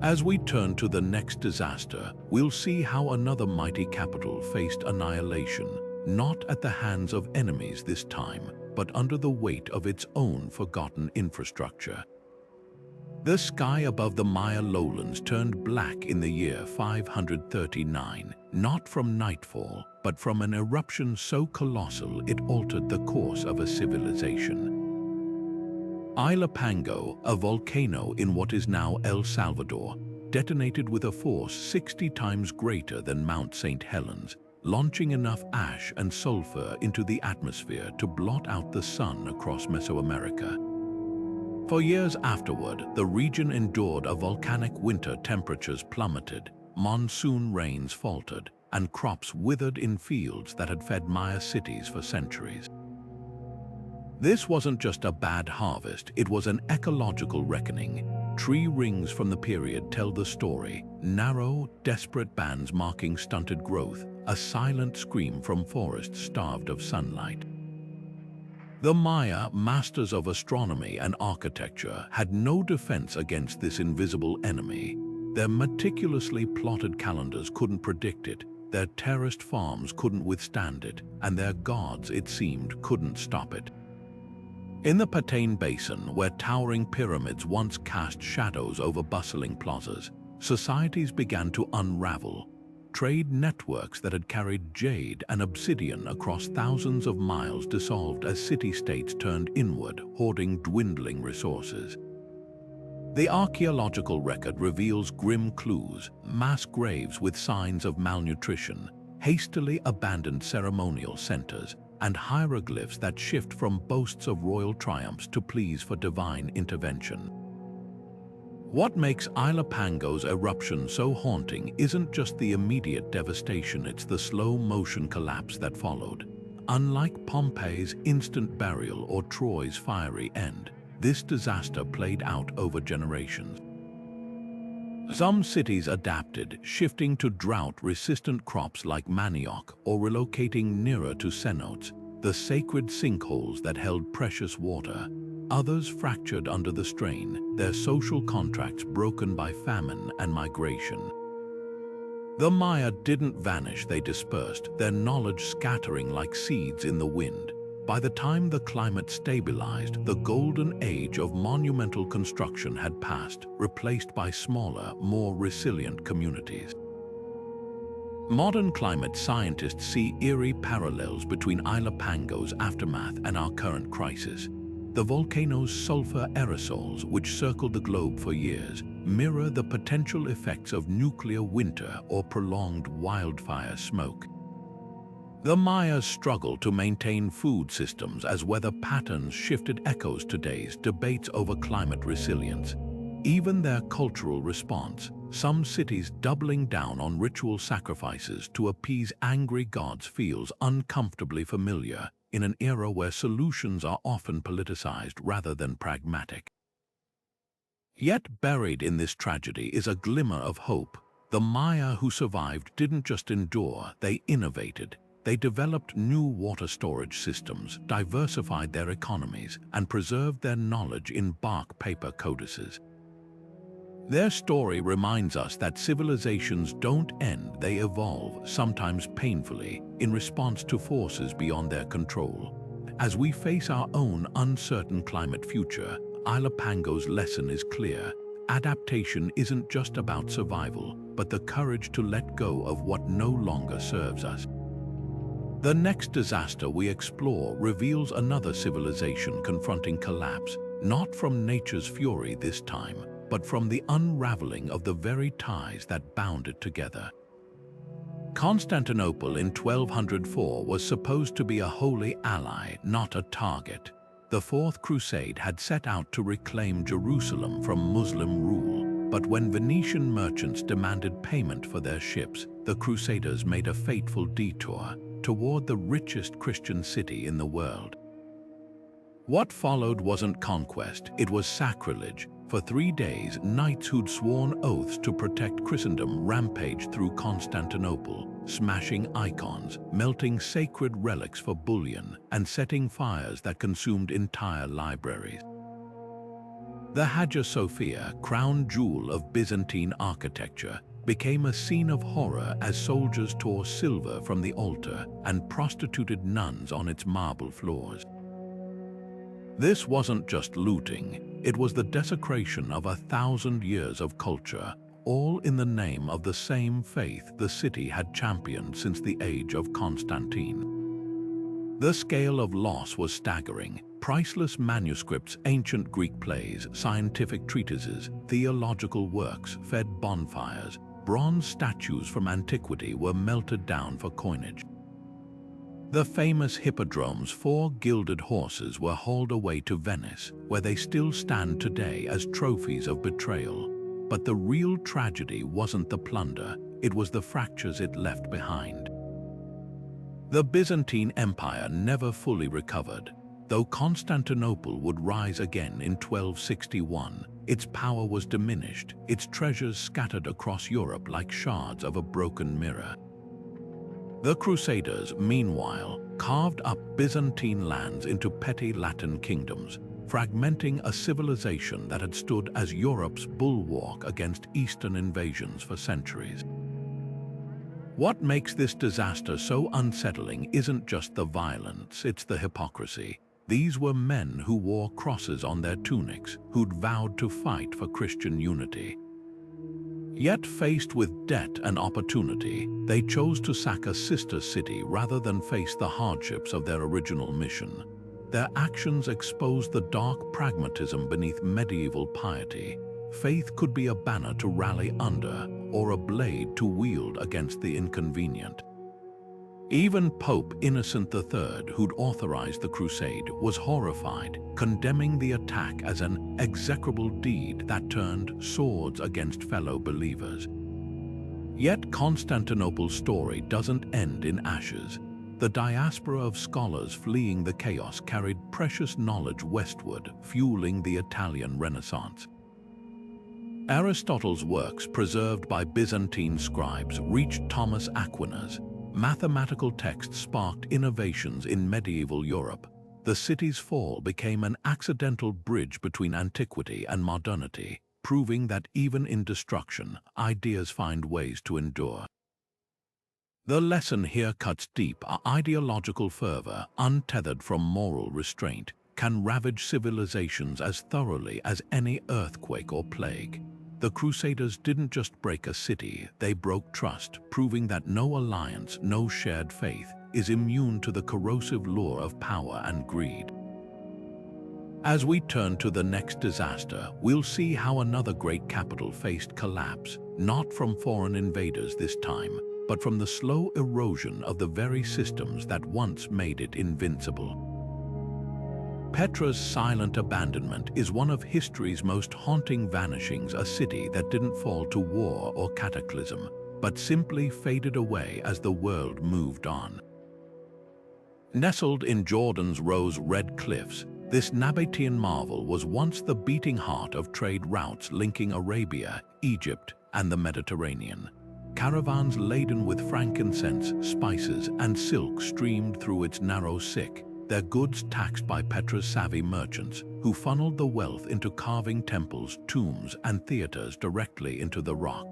As we turn to the next disaster, we'll see how another mighty capital faced annihilation, not at the hands of enemies this time, but under the weight of its own forgotten infrastructure. The sky above the Maya lowlands turned black in the year 539, not from nightfall, but from an eruption so colossal it altered the course of a civilization. Ilopango, a volcano in what is now El Salvador, detonated with a force 60 times greater than Mount St. Helens, launching enough ash and sulfur into the atmosphere to blot out the sun across Mesoamerica. For years afterward, the region endured a volcanic winter. Temperatures plummeted, monsoon rains faltered, and crops withered in fields that had fed Maya cities for centuries. This wasn't just a bad harvest, it was an ecological reckoning. Tree rings from the period tell the story, narrow, desperate bands marking stunted growth, a silent scream from forests starved of sunlight. The Maya, masters of astronomy and architecture, had no defense against this invisible enemy. Their meticulously plotted calendars couldn't predict it, their terraced farms couldn't withstand it, and their gods, it seemed, couldn't stop it. In the Patane Basin, where towering pyramids once cast shadows over bustling plazas, societies began to unravel. Trade networks that had carried jade and obsidian across thousands of miles dissolved as city-states turned inward, hoarding dwindling resources. The archaeological record reveals grim clues, mass graves with signs of malnutrition, hastily abandoned ceremonial centers, and hieroglyphs that shift from boasts of royal triumphs to pleas for divine intervention. What makes Ilopango's eruption so haunting isn't just the immediate devastation, it's the slow-motion collapse that followed. Unlike Pompeii's instant burial or Troy's fiery end, this disaster played out over generations. Some cities adapted, shifting to drought-resistant crops like manioc or relocating nearer to cenotes, the sacred sinkholes that held precious water. Others fractured under the strain, their social contracts broken by famine and migration. The Maya didn't vanish, they dispersed, their knowledge scattering like seeds in the wind. By the time the climate stabilized, the golden age of monumental construction had passed, replaced by smaller, more resilient communities. Modern climate scientists see eerie parallels between Ilopango's aftermath and our current crisis. The volcano's sulfur aerosols, which circled the globe for years, mirror the potential effects of nuclear winter or prolonged wildfire smoke. The Mayas struggled to maintain food systems as weather patterns shifted, echoes today's debates over climate resilience. Even their cultural response, some cities doubling down on ritual sacrifices to appease angry gods, feels uncomfortably familiar in an era where solutions are often politicized rather than pragmatic. Yet buried in this tragedy is a glimmer of hope. The Maya who survived didn't just endure, they innovated. They developed new water storage systems, diversified their economies, and preserved their knowledge in bark paper codices. Their story reminds us that civilizations don't end, they evolve, sometimes painfully, in response to forces beyond their control. As we face our own uncertain climate future, Ilopango's lesson is clear. Adaptation isn't just about survival, but the courage to let go of what no longer serves us. The next disaster we explore reveals another civilization confronting collapse, not from nature's fury this time, but from the unraveling of the very ties that bound it together. Constantinople in 1204 was supposed to be a holy ally, not a target. The Fourth Crusade had set out to reclaim Jerusalem from Muslim rule, but when Venetian merchants demanded payment for their ships, the Crusaders made a fateful detour toward the richest Christian city in the world. What followed wasn't conquest, it was sacrilege. For 3 days, knights who'd sworn oaths to protect Christendom rampaged through Constantinople, smashing icons, melting sacred relics for bullion, and setting fires that consumed entire libraries. The Hagia Sophia, crown jewel of Byzantine architecture, became a scene of horror as soldiers tore silver from the altar and prostituted nuns on its marble floors. This wasn't just looting, it was the desecration of 1,000 years of culture, all in the name of the same faith the city had championed since the age of Constantine. The scale of loss was staggering. Priceless manuscripts, ancient Greek plays, scientific treatises, theological works fed bonfires. Bronze statues from antiquity were melted down for coinage. The famous hippodrome's 4 gilded horses were hauled away to Venice, where they still stand today as trophies of betrayal. But the real tragedy wasn't the plunder, it was the fractures it left behind. The Byzantine Empire never fully recovered. Though Constantinople would rise again in 1261, its power was diminished, its treasures scattered across Europe like shards of a broken mirror. The Crusaders, meanwhile, carved up Byzantine lands into petty Latin kingdoms, fragmenting a civilization that had stood as Europe's bulwark against Eastern invasions for centuries. What makes this disaster so unsettling isn't just the violence, it's the hypocrisy. These were men who wore crosses on their tunics, who'd vowed to fight for Christian unity. Yet faced with debt and opportunity, they chose to sack a sister city rather than face the hardships of their original mission. Their actions exposed the dark pragmatism beneath medieval piety. faith could be a banner to rally under or a blade to wield against the inconvenient. Even Pope Innocent III, who'd authorized the crusade, was horrified, condemning the attack as an execrable deed that turned swords against fellow believers. Yet Constantinople's story doesn't end in ashes. The diaspora of scholars fleeing the chaos carried precious knowledge westward, fueling the Italian Renaissance. Aristotle's works, preserved by Byzantine scribes, reached Thomas Aquinas. Mathematical texts sparked innovations in medieval Europe. The city's fall became an accidental bridge between antiquity and modernity, proving that even in destruction, ideas find ways to endure. The lesson here cuts deep. Ideological fervor, untethered from moral restraint, can ravage civilizations as thoroughly as any earthquake or plague. The Crusaders didn't just break a city, they broke trust, proving that no alliance, no shared faith, is immune to the corrosive lure of power and greed. As we turn to the next disaster, we'll see how another great capital faced collapse, not from foreign invaders this time, but from the slow erosion of the very systems that once made it invincible. Petra's silent abandonment is one of history's most haunting vanishings, a city that didn't fall to war or cataclysm, but simply faded away as the world moved on. Nestled in Jordan's rose-red cliffs, this Nabatean marvel was once the beating heart of trade routes linking Arabia, Egypt, and the Mediterranean. Caravans laden with frankincense, spices, and silk streamed through its narrow sick, their goods taxed by Petra's savvy merchants, who funneled the wealth into carving temples, tombs, and theaters directly into the rock.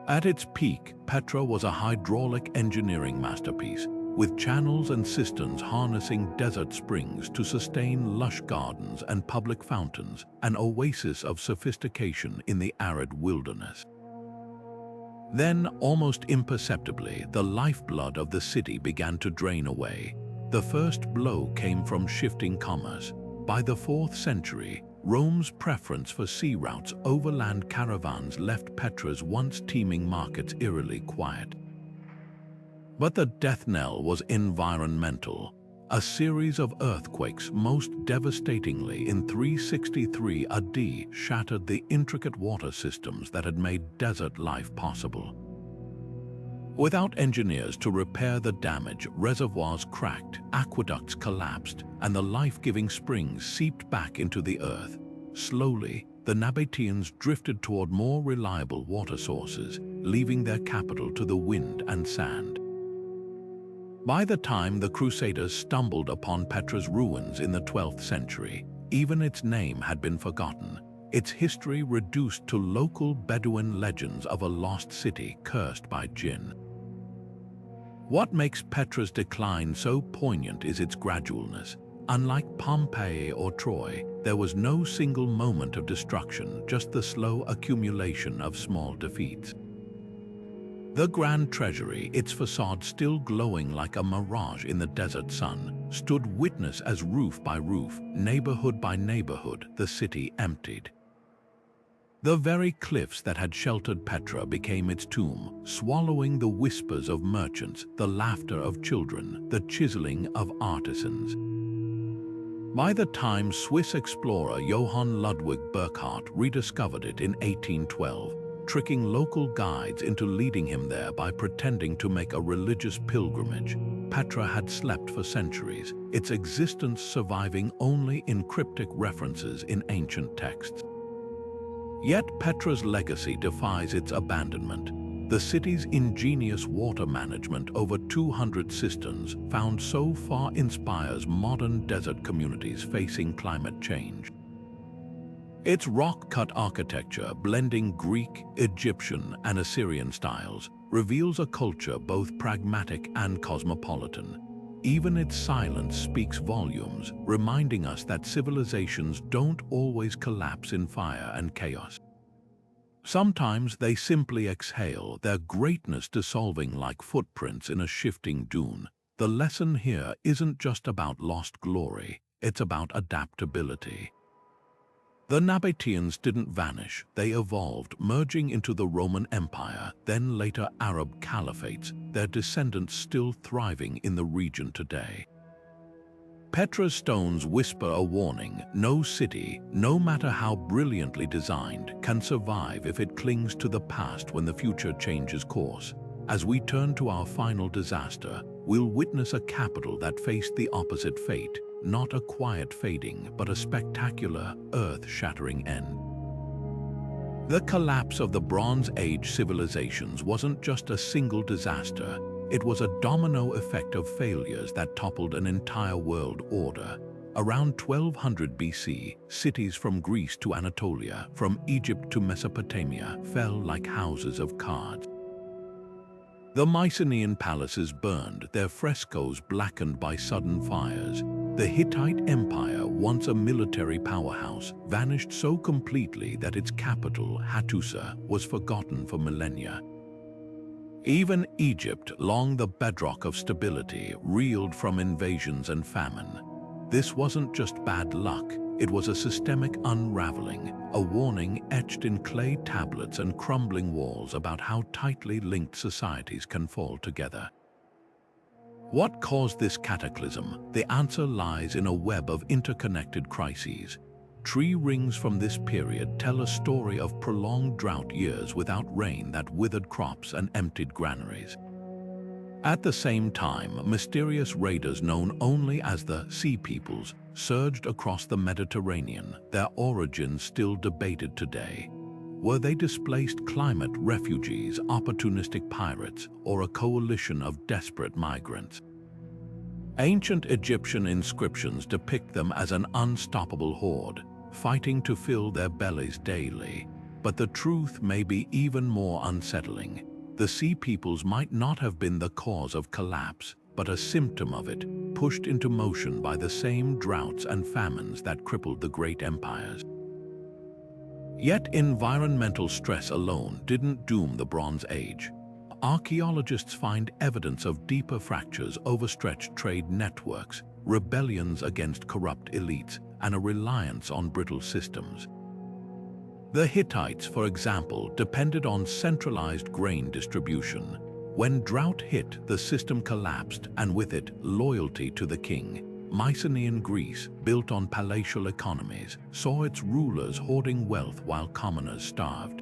At its peak, Petra was a hydraulic engineering masterpiece, with channels and cisterns harnessing desert springs to sustain lush gardens and public fountains, an oasis of sophistication in the arid wilderness. Then, almost imperceptibly, the lifeblood of the city began to drain away. The first blow came from shifting commerce. By the 4th century, Rome's preference for sea routes, overland caravans left Petra's once teeming markets eerily quiet. But the death knell was environmental. A series of earthquakes, most devastatingly in 363 AD, shattered the intricate water systems that had made desert life possible. Without engineers to repair the damage, reservoirs cracked, aqueducts collapsed, and the life-giving springs seeped back into the earth. Slowly, the Nabateans drifted toward more reliable water sources, leaving their capital to the wind and sand. By the time the Crusaders stumbled upon Petra's ruins in the 12th century, even its name had been forgotten, its history reduced to local Bedouin legends of a lost city cursed by jinn. What makes Petra's decline so poignant is its gradualness. Unlike Pompeii or Troy, there was no single moment of destruction, just the slow accumulation of small defeats. The Grand Treasury, its facade still glowing like a mirage in the desert sun, stood witness as roof by roof, neighborhood by neighborhood, the city emptied. The very cliffs that had sheltered Petra became its tomb, swallowing the whispers of merchants, the laughter of children, the chiseling of artisans. By the time Swiss explorer Johann Ludwig Burckhardt rediscovered it in 1812, tricking local guides into leading him there by pretending to make a religious pilgrimage, Petra had slept for centuries, its existence surviving only in cryptic references in ancient texts. Yet Petra's legacy defies its abandonment. The city's ingenious water management, over 200 cisterns, found so far inspires modern desert communities facing climate change. Its rock-cut architecture, blending Greek, Egyptian, and Assyrian styles, reveals a culture both pragmatic and cosmopolitan. Even its silence speaks volumes, reminding us that civilizations don't always collapse in fire and chaos. Sometimes they simply exhale, their greatness dissolving like footprints in a shifting dune. The lesson here isn't just about lost glory, it's about adaptability. The Nabateans didn't vanish, they evolved, merging into the Roman Empire, then later Arab caliphates, their descendants still thriving in the region today. Petra's stones whisper a warning: no city, no matter how brilliantly designed, can survive if it clings to the past when the future changes course. As we turn to our final disaster, we'll witness a capital that faced the opposite fate, not a quiet fading, but a spectacular, earth-shattering end. The collapse of the Bronze Age civilizations wasn't just a single disaster. It was a domino effect of failures that toppled an entire world order. Around 1200 BC, cities from Greece to Anatolia, from Egypt to Mesopotamia, fell like houses of cards. The Mycenaean palaces burned, their frescoes blackened by sudden fires. The Hittite Empire, once a military powerhouse, vanished so completely that its capital, Hattusa, was forgotten for millennia. Even Egypt, long the bedrock of stability, reeled from invasions and famine. This wasn't just bad luck, it was a systemic unraveling, a warning etched in clay tablets and crumbling walls about how tightly linked societies can fall together. What caused this cataclysm? The answer lies in a web of interconnected crises. Tree rings from this period tell a story of prolonged drought years without rain that withered crops and emptied granaries. At the same time, mysterious raiders known only as the Sea Peoples surged across the Mediterranean, their origins still debated today. Were they displaced climate refugees, opportunistic pirates, or a coalition of desperate migrants? Ancient Egyptian inscriptions depict them as an unstoppable horde, fighting to fill their bellies daily. But the truth may be even more unsettling. The Sea Peoples might not have been the cause of collapse, but a symptom of it, pushed into motion by the same droughts and famines that crippled the great empires. Yet environmental stress alone didn't doom the Bronze Age. Archaeologists find evidence of deeper fractures, overstretched trade networks, rebellions against corrupt elites, and a reliance on brittle systems. The Hittites, for example, depended on centralized grain distribution. When drought hit, the system collapsed, and with it, loyalty to the king. Mycenaean Greece, built on palatial economies, saw its rulers hoarding wealth while commoners starved.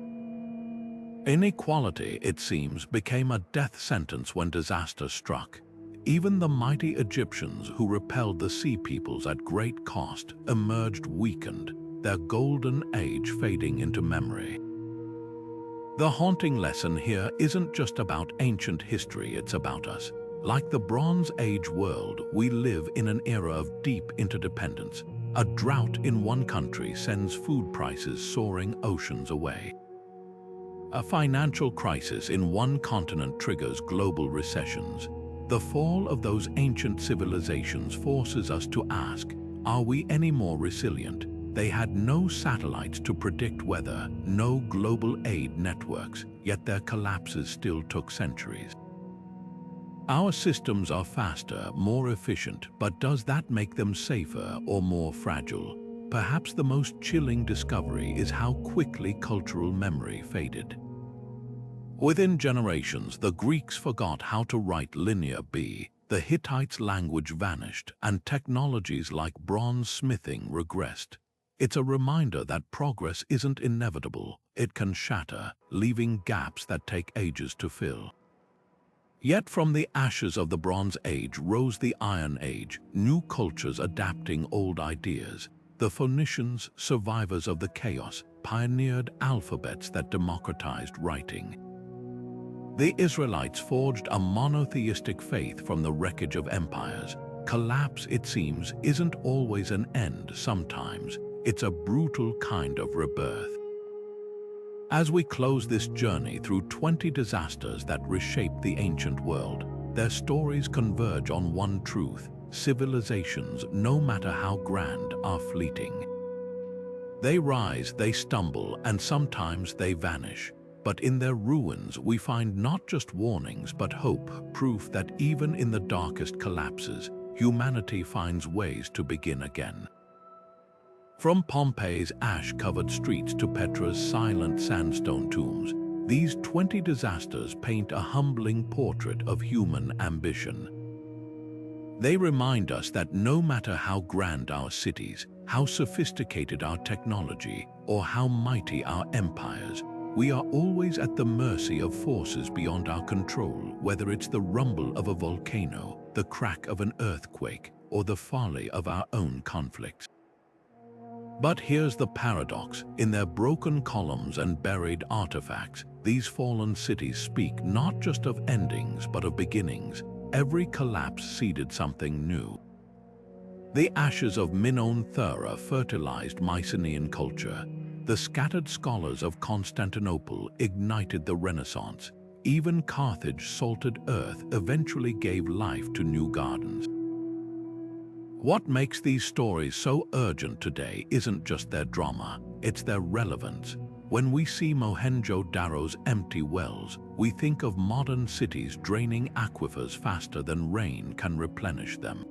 Inequality, it seems, became a death sentence when disaster struck. Even the mighty Egyptians, who repelled the Sea Peoples at great cost, emerged weakened, their golden age fading into memory. The haunting lesson here isn't just about ancient history, it's about us. Like the Bronze Age world, we live in an era of deep interdependence. A drought in one country sends food prices soaring oceans away. A financial crisis in one continent triggers global recessions. The fall of those ancient civilizations forces us to ask, are we any more resilient? They had no satellites to predict weather, no global aid networks, yet their collapses still took centuries. Our systems are faster, more efficient, but does that make them safer or more fragile? Perhaps the most chilling discovery is how quickly cultural memory faded. Within generations, the Greeks forgot how to write linear B, the Hittites' language vanished, and technologies like bronze smithing regressed. It's a reminder that progress isn't inevitable. It can shatter, leaving gaps that take ages to fill. Yet from the ashes of the Bronze Age rose the Iron Age, new cultures adapting old ideas. The Phoenicians, survivors of the chaos, pioneered alphabets that democratized writing. The Israelites forged a monotheistic faith from the wreckage of empires. Collapse, it seems, isn't always an end. Sometimes it's a brutal kind of rebirth. As we close this journey through 20 disasters that reshaped the ancient world, their stories converge on one truth: civilizations, no matter how grand, are fleeting. They rise, they stumble, and sometimes they vanish. But in their ruins we find not just warnings but hope, proof that even in the darkest collapses, humanity finds ways to begin again. From Pompeii's ash-covered streets to Petra's silent sandstone tombs, these 20 disasters paint a humbling portrait of human ambition. They remind us that no matter how grand our cities, how sophisticated our technology, or how mighty our empires, we are always at the mercy of forces beyond our control, whether it's the rumble of a volcano, the crack of an earthquake, or the folly of our own conflicts. But here's the paradox. In their broken columns and buried artifacts, these fallen cities speak not just of endings but of beginnings. Every collapse seeded something new. The ashes of Minoan Thera fertilized Mycenaean culture. The scattered scholars of Constantinople ignited the Renaissance. Even Carthage salted earth eventually gave life to new gardens. What makes these stories so urgent today isn't just their drama, it's their relevance. When we see Mohenjo-Daro's empty wells, we think of modern cities draining aquifers faster than rain can replenish them.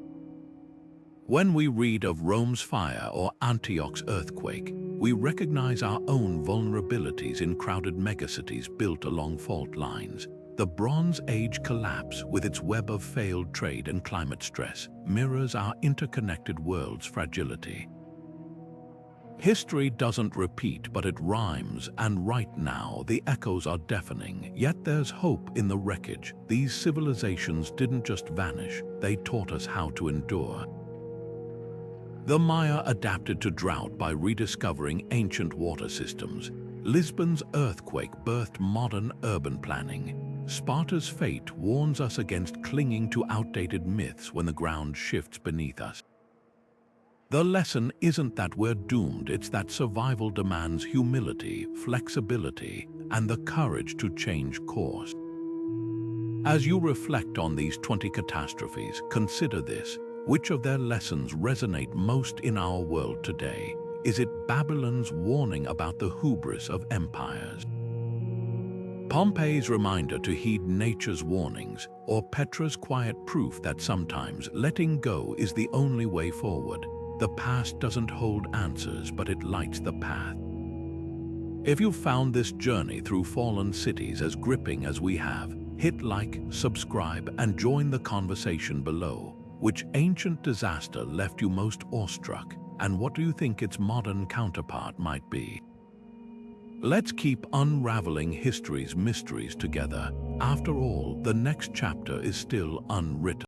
When we read of Rome's fire or Antioch's earthquake, we recognize our own vulnerabilities in crowded megacities built along fault lines. The Bronze Age collapse, with its web of failed trade and climate stress, mirrors our interconnected world's fragility. History doesn't repeat, but it rhymes, and right now the echoes are deafening. Yet there's hope in the wreckage. These civilizations didn't just vanish, they taught us how to endure. The Maya adapted to drought by rediscovering ancient water systems. Lisbon's earthquake birthed modern urban planning. Sparta's fate warns us against clinging to outdated myths when the ground shifts beneath us. The lesson isn't that we're doomed, it's that survival demands humility, flexibility, and the courage to change course. As you reflect on these 20 catastrophes, consider this. Which of their lessons resonate most in our world today? Is it Babylon's warning about the hubris of empires? Pompeii's reminder to heed nature's warnings, or Petra's quiet proof that sometimes letting go is the only way forward? The past doesn't hold answers, but it lights the path. If you found this journey through fallen cities as gripping as we have, hit like, subscribe, and join the conversation below. Which ancient disaster left you most awestruck, and what do you think its modern counterpart might be? Let's keep unraveling history's mysteries together. After all, the next chapter is still unwritten.